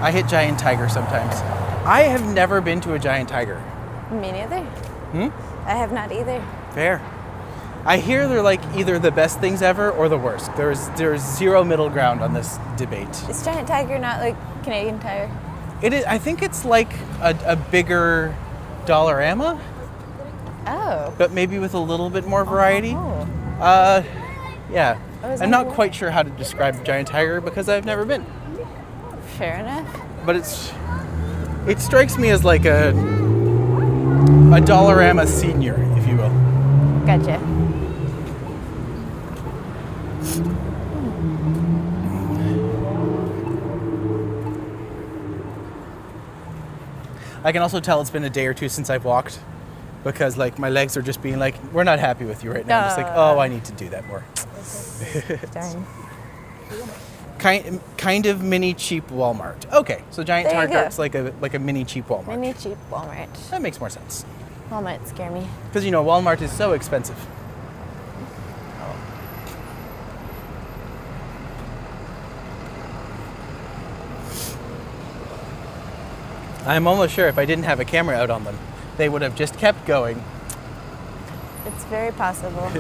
I hit giant tiger sometimes. I have never been to a giant tiger. Me neither. I have not either. Fair. I hear they're like either the best things ever or the worst. There's zero middle ground on this debate. Is Giant Tiger not like Canadian Tire? It is. I think it's like a bigger Dollarama, Oh. but maybe with a little bit more variety. Oh. Yeah. Oh, is I'm that not quite sure how to describe Giant Tiger because I've never been. Fair enough. But it strikes me as like a Dollarama senior, if you will. Gotcha. I can also tell it's been a day or two since I've walked because like my legs are just being like, we're not happy with you right now. I'm just like, oh, I need to do that more. Darn. Kind of mini cheap Walmart. Okay, so Giant There you Tiger's go. like a mini cheap Walmart. Mini cheap Walmart. That makes more sense. Walmart scare me. Because Walmart is so expensive. I'm almost sure if I didn't have a camera out on them, they would have just kept going. It's very possible.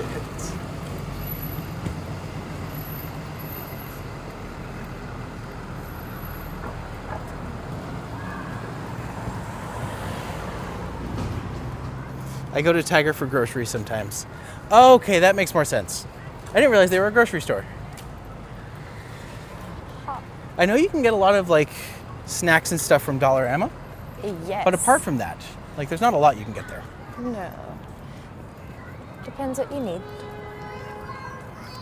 I go to Tiger for groceries sometimes. Okay, that makes more sense. I didn't realize they were a grocery store. I know you can get a lot of like snacks and stuff from Dollarama, Yes. but apart from that, like there's not a lot you can get there. No. Depends what you need.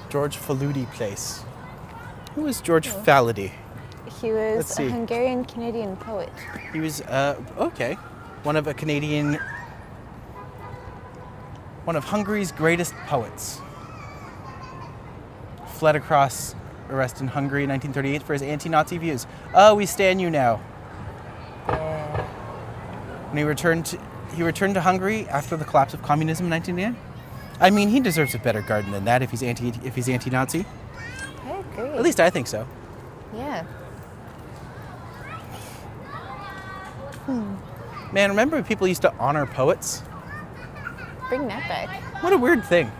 George Faludi Place. Who is George Faludi? He Let's was see. a Hungarian-Canadian poet. He was okay, one of Hungary's greatest poets. Fled across arrest in Hungary in 1938 for his anti-Nazi views. Oh, we stand you now. Yeah. And he returned to Hungary after the collapse of communism in 1989. I mean, he deserves a better garden than that if he's anti-Nazi. I agree. At least I think so. Yeah. Man, remember when people used to honor poets? Bring that back. What a weird thing.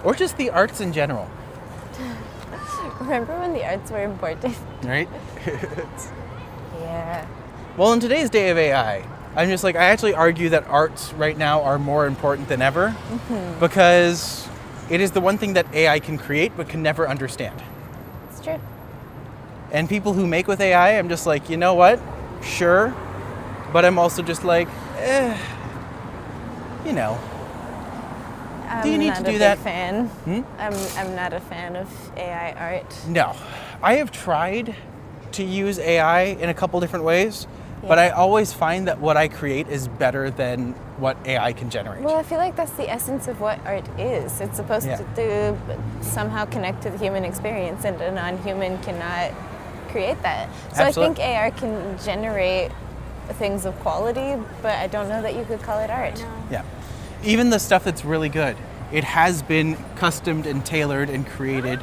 Or just the arts in general, Remember when the arts were important? right? Yeah. Well, in today's day of AI, I'm just like, I actually argue that arts right now are more important than ever because it is the one thing that AI can create but can never understand. It's true. And people who make with AI, I'm just like, you know what? Sure. But I'm also just like, you know. Do you need to do that? I'm not a big fan. I'm not a fan of AI art. No. I have tried to use AI in a couple different ways, but I always find that what I create is better than what AI can generate. Well, I feel like that's the essence of what art is. It's supposed to somehow connect to the human experience, and a non-human cannot create that. So Absolutely. I think AR can generate things of quality, but I don't know that you could call it art. Yeah. Even the stuff that's really good, it has been customed and tailored and created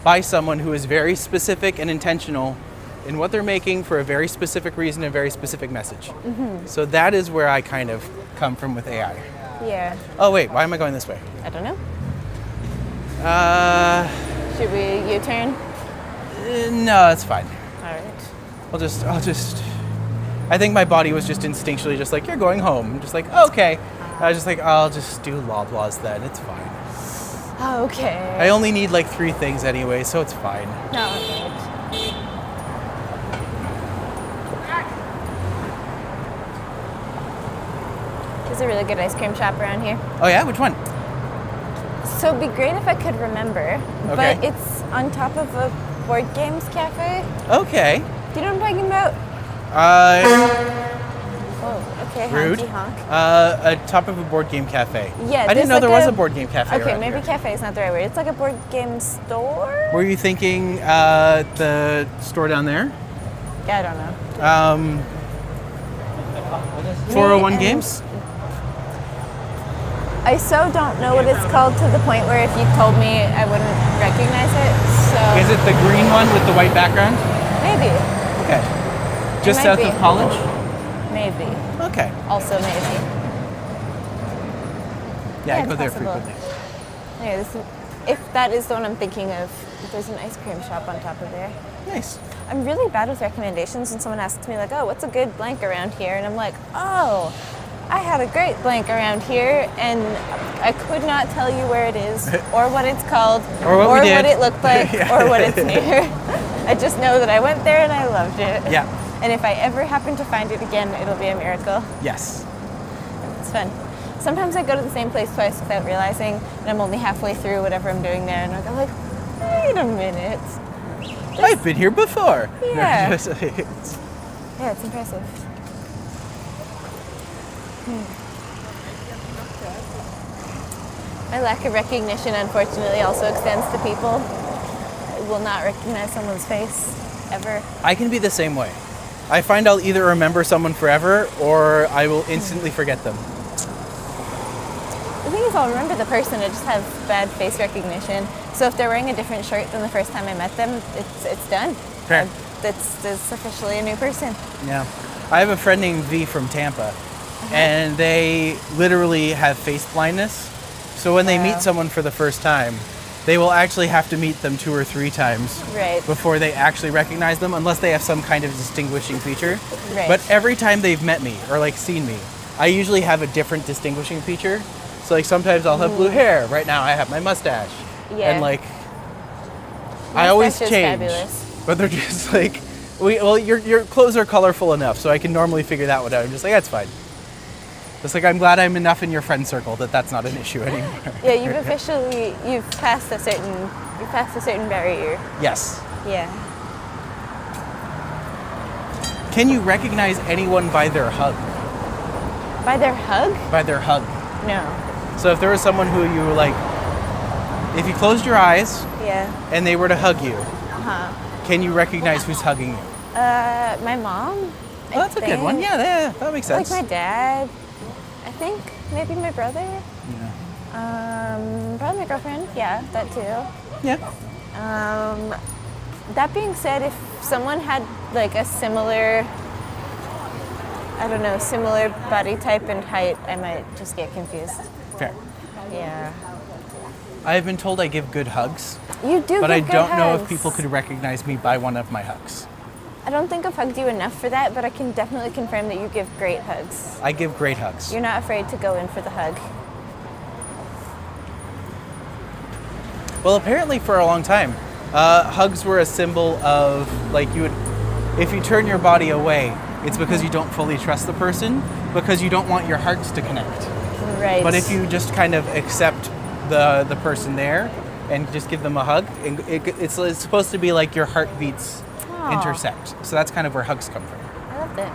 by someone who is very specific and intentional in what they're making for a very specific reason and a very specific message. So that is where I kind of come from with AI. Yeah. Oh wait, why am I going this way? I don't know. Should Should we U-turn? No, it's fine. All right. I'll just. I think my body was just instinctually just like, you're going home. I'm just like, okay. I was just like, I'll just do Loblaws then. It's fine. Okay. I only need like 3 things anyway, so it's fine. No, okay. There's a really good ice cream shop around here. Oh yeah, which one? So it'd be great if I could remember, Okay. but it's on top of a board games cafe. Okay. Do you know what I'm talking about? Oh, okay, Rude. honky honk. At top of a board game cafe. Yeah, I didn't there's know there like was a board game cafe Okay, around maybe here. cafe is not the right word. It's like a board game store? Were you thinking the store down there? Yeah, I don't know. 401 and- Games? I so don't know what it's called to the point where if you told me I wouldn't recognize it. So Is it the green one with the white background? maybe, Okay. Just might south be. of college? maybe, Okay. also maybe. Yeah, I it's go there possible. frequently. Anyway, this is if that is the one I'm thinking of, there's an ice cream shop on top of there. Nice. I'm really bad with recommendations when someone asks me like, oh, what's a good blank around here? And I'm like, oh, I had a great blank around here and I could not tell you where it is or what it's called or what it looked like or what it's near. I just know that I went there and I loved it. Yeah. And if I ever happen to find it again, it'll be a miracle. Yes. It's fun. Sometimes I go to the same place twice without realizing, and I'm only halfway through whatever I'm doing there, and I go like, wait a minute. I've been here before. Yeah. Yeah, it's impressive. My lack of recognition, unfortunately, also extends to people. I will not recognize someone's face, ever. I can be the same way. I find I'll either remember someone forever or I will instantly forget them. The thing is, I'll remember the person, I just have bad face recognition. So if they're wearing a different shirt than the first time I met them, it's done. Fair. It's officially a new person. Yeah. I have a friend named V from Tampa, and they literally have face blindness. So when they meet someone for the first time, they will actually have to meet them 2 or 3 times before they actually recognize them, unless they have some kind of distinguishing feature. Right. But every time they've met me or like seen me, I usually have a different distinguishing feature. So like sometimes I'll have blue hair. Right now I have my mustache. Yeah. And like I always Mustache is change. fabulous. But they're just like, your clothes are colorful enough, so I can normally figure that one out. I'm just like, that's fine. It's like, I'm glad I'm enough in your friend circle that that's not an issue anymore. Yeah, you've passed a certain barrier. Yes. Yeah. Can you recognize anyone by their hug? By their hug? By their hug. No. So if there was someone who you like, if you closed your eyes Yeah. and they were to hug you, Uh-huh. can you recognize who's hugging you? My mom. Oh, that's a good one. Yeah, that makes sense. Like my dad. I think maybe my brother. Yeah. Probably my girlfriend. Yeah, that too. Yeah. That being said, if someone had like a similar body type and height, I might just get confused. Fair. Yeah. I've been told I give good hugs, You do. but give I good don't know if hugs. people could recognize me by one of my hugs. I don't think I've hugged you enough for that, but I can definitely confirm that you give great hugs. I give great hugs. You're not afraid to go in for the hug. Well, apparently for a long time, hugs were a symbol of like if you turn your body away, it's because you don't fully trust the person, because you don't want your hearts to connect. Right. But if you just kind of accept the person there and just give them a hug, it's supposed to be like your heartbeats intersect. So that's kind of where hugs come from. I loved it.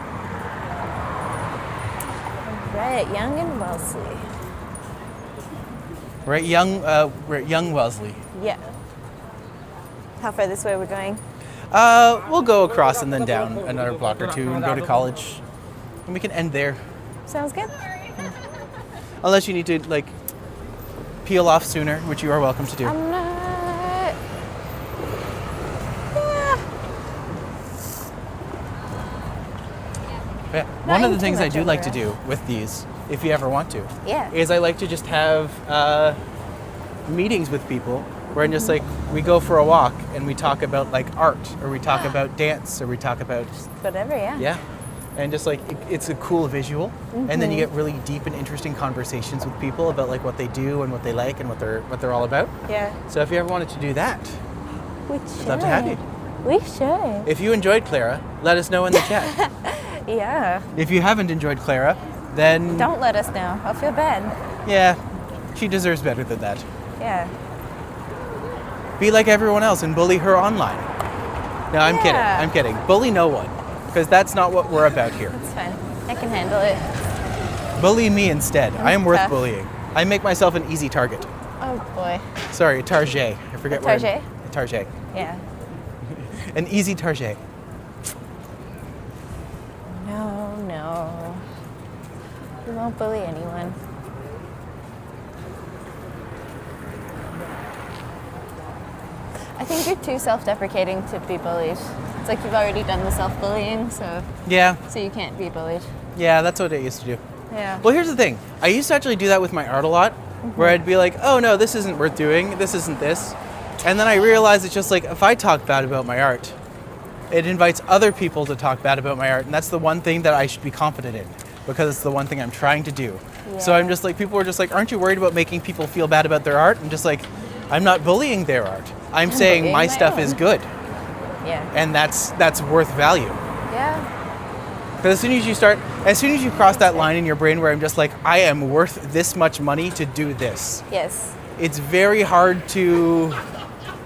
All right, Young and Wellesley. Right, we're at Young Wellesley. Yeah. How far this way we're going? We'll go across and then down another block or two and go to college. And we can end there. Sounds good. Unless you need to like peel off sooner, which you are welcome to do. I'm not. Yeah. Not One of the in things too I much do of a like to rush. do with these, if you ever want to, Yeah. is I like to just have meetings with people where I'm just like, we go for a walk and we talk about like art, or we talk about dance, or we talk about Whatever, yeah. yeah, and just like it's a cool visual, and then you get really deep and interesting conversations with people about like what they do and what they like and what they're all about. Yeah. So if you ever wanted to do that, We I'd should. love to have you. We should. If you enjoyed Clara, let us know in the chat. Yeah. If you haven't enjoyed Clara, then Don't let us know. I'll feel bad. yeah, she deserves better than that. Yeah. Be like everyone else and bully her online. No, I'm kidding. Yeah. I'm kidding. Bully no one, because that's not what we're about here. It's fine. I can handle it. Bully me instead. I am worth tough. bullying. I make myself an easy target. Oh boy. Sorry, a target. I forget A where. target? A target. Yeah. An easy target. No. We won't bully anyone. I think you're too self-deprecating to be bullied. It's like you've already done the self-bullying, so Yeah, you can't be bullied. yeah, that's what I used to do. Yeah. Well, here's the thing. I used to actually do that with my art a lot, where I'd be like, oh no, this isn't worth doing, this isn't this. And then I realized it's just like, if I talk bad about my art, it invites other people to talk bad about my art, and that's the one thing that I should be confident in, because it's the one thing I'm trying to do. So I'm just like, people are just like, aren't you worried about making people feel bad about their art? I'm just like, I'm not bullying their art. I'm saying my stuff is good. Yeah. And that's worth value. Yeah. Because as soon as you cross that line in your brain where I'm just like, I am worth this much money to do this. Yes. It's very hard to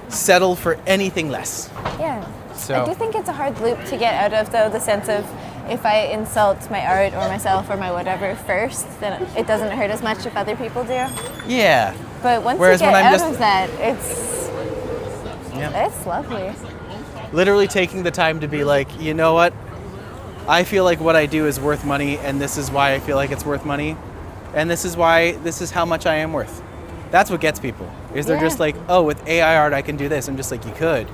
settle for anything less. Yeah. So I do think it's a hard loop to get out of, though, the sense of if I insult my art or myself or my whatever first, then it doesn't hurt as much if other people do. Yeah. But once Whereas you get when I'm out just- of that, it's lovely. Literally taking the time to be like, you know what? I feel like what I do is worth money, and this is why I feel like it's worth money, and this is how much I am worth. That's what gets people. Is they're just like, oh, with AI art I can do this. I'm just like, you could,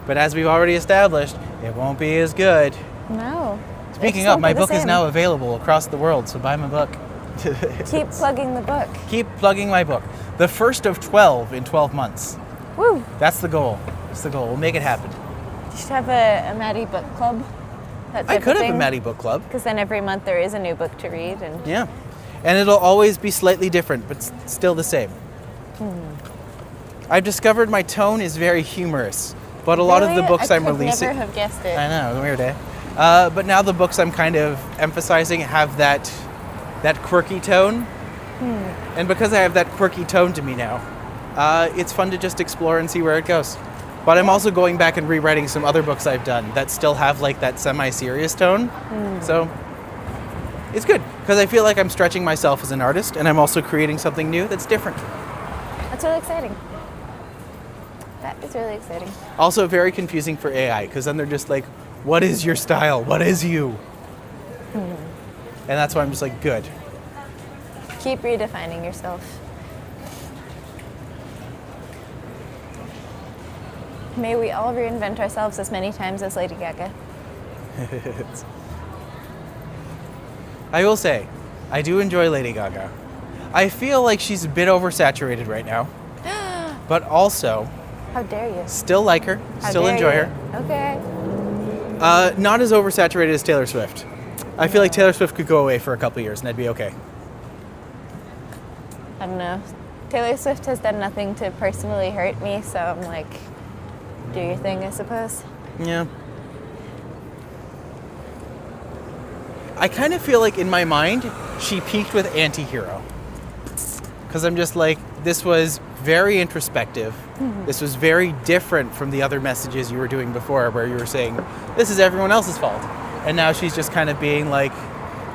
but as we've already established, it won't be as good. No. Speaking of, my book is now available across the world, so buy my book. Keep plugging the book. Keep plugging my book. The first of 12 in 12 months. Woo! That's the goal. That's the goal. We'll make it happen. You should have a Matti book club. I could have a Matti book club. Because then every month there is a new book to read. And Yeah. And it'll always be slightly different, but still the same. I've discovered my tone is very humorous, but a lot of the books I'm releasing... I could never have guessed it. I know, weird, eh? But now the books I'm kind of emphasizing have that quirky tone. And because I have that quirky tone to me now, it's fun to just explore and see where it goes. But I'm also going back and rewriting some other books I've done that still have like that semi-serious tone. So it's good because I feel like I'm stretching myself as an artist, and I'm also creating something new that's different. That's really exciting. That is really exciting. Also very confusing for AI, because then they're just like, what is your style? What is you? And that's why I'm just like, good. Keep redefining yourself. May we all reinvent ourselves as many times as Lady Gaga. I will say, I do enjoy Lady Gaga. I feel like she's a bit oversaturated right now, but also How dare you? still like her, How still dare enjoy you? her. Okay. Not as oversaturated as Taylor Swift. I feel like Taylor Swift could go away for a couple years and I'd be okay. I don't know. Taylor Swift has done nothing to personally hurt me, so I'm like, do your thing, I suppose. Yeah. I kind of feel like in my mind, she peaked with Anti-Hero. Because I'm just like, this was very introspective. This was very different from the other messages you were doing before, where you were saying, this is everyone else's fault. And now she's just kind of being like,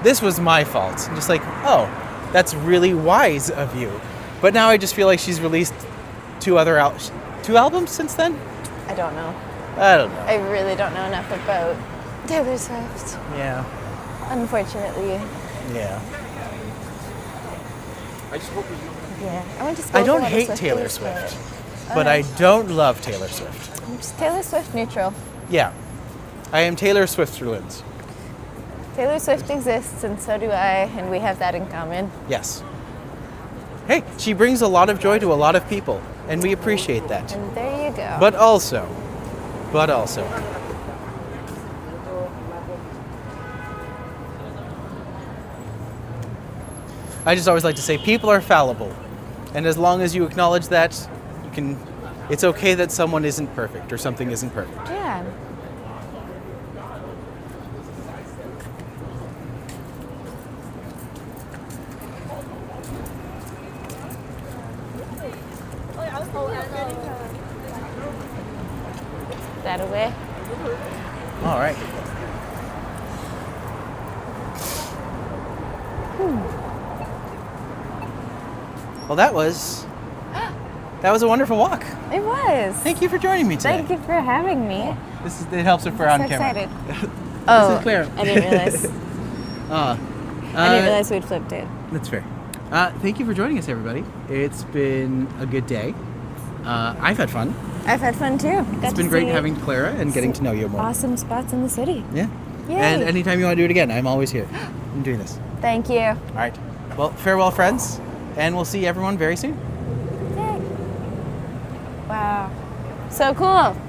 this was my fault. And just like, oh, that's really wise of you. But now I just feel like she's released two albums since then? I don't know. I don't know. I really don't know enough about Taylor Swift, Yeah. unfortunately. Yeah. Yeah. I went to school I don't for a hate Swifties, Taylor but- Swift, but I don't love Taylor Swift. I'm just Taylor Swift neutral. Yeah. I am Taylor Swift-ruined. Taylor Swift exists, and so do I, and we have that in common. Yes. Hey, she brings a lot of joy to a lot of people, and we appreciate that. And there you go. But also, I just always like to say people are fallible. And as long as you acknowledge that, it's okay that someone isn't perfect or something isn't perfect. Yeah. That away. All right. Well, that was a wonderful walk. It was. Thank you for joining me today. Thank you for having me. It helps if we're on so camera. excited. This is Clara. I didn't realize. I didn't realize we'd flipped it. That's fair. Thank you for joining us, everybody. It's been a good day. I've had fun. I've had fun too. It's been great having Clara and getting to know you more. Awesome spots in the city. Yeah. Yay. And anytime you want to do it again, I'm always here. I'm doing this. Thank you. All right. Well, farewell, friends. and we'll see everyone very soon. Yay. Wow. So cool.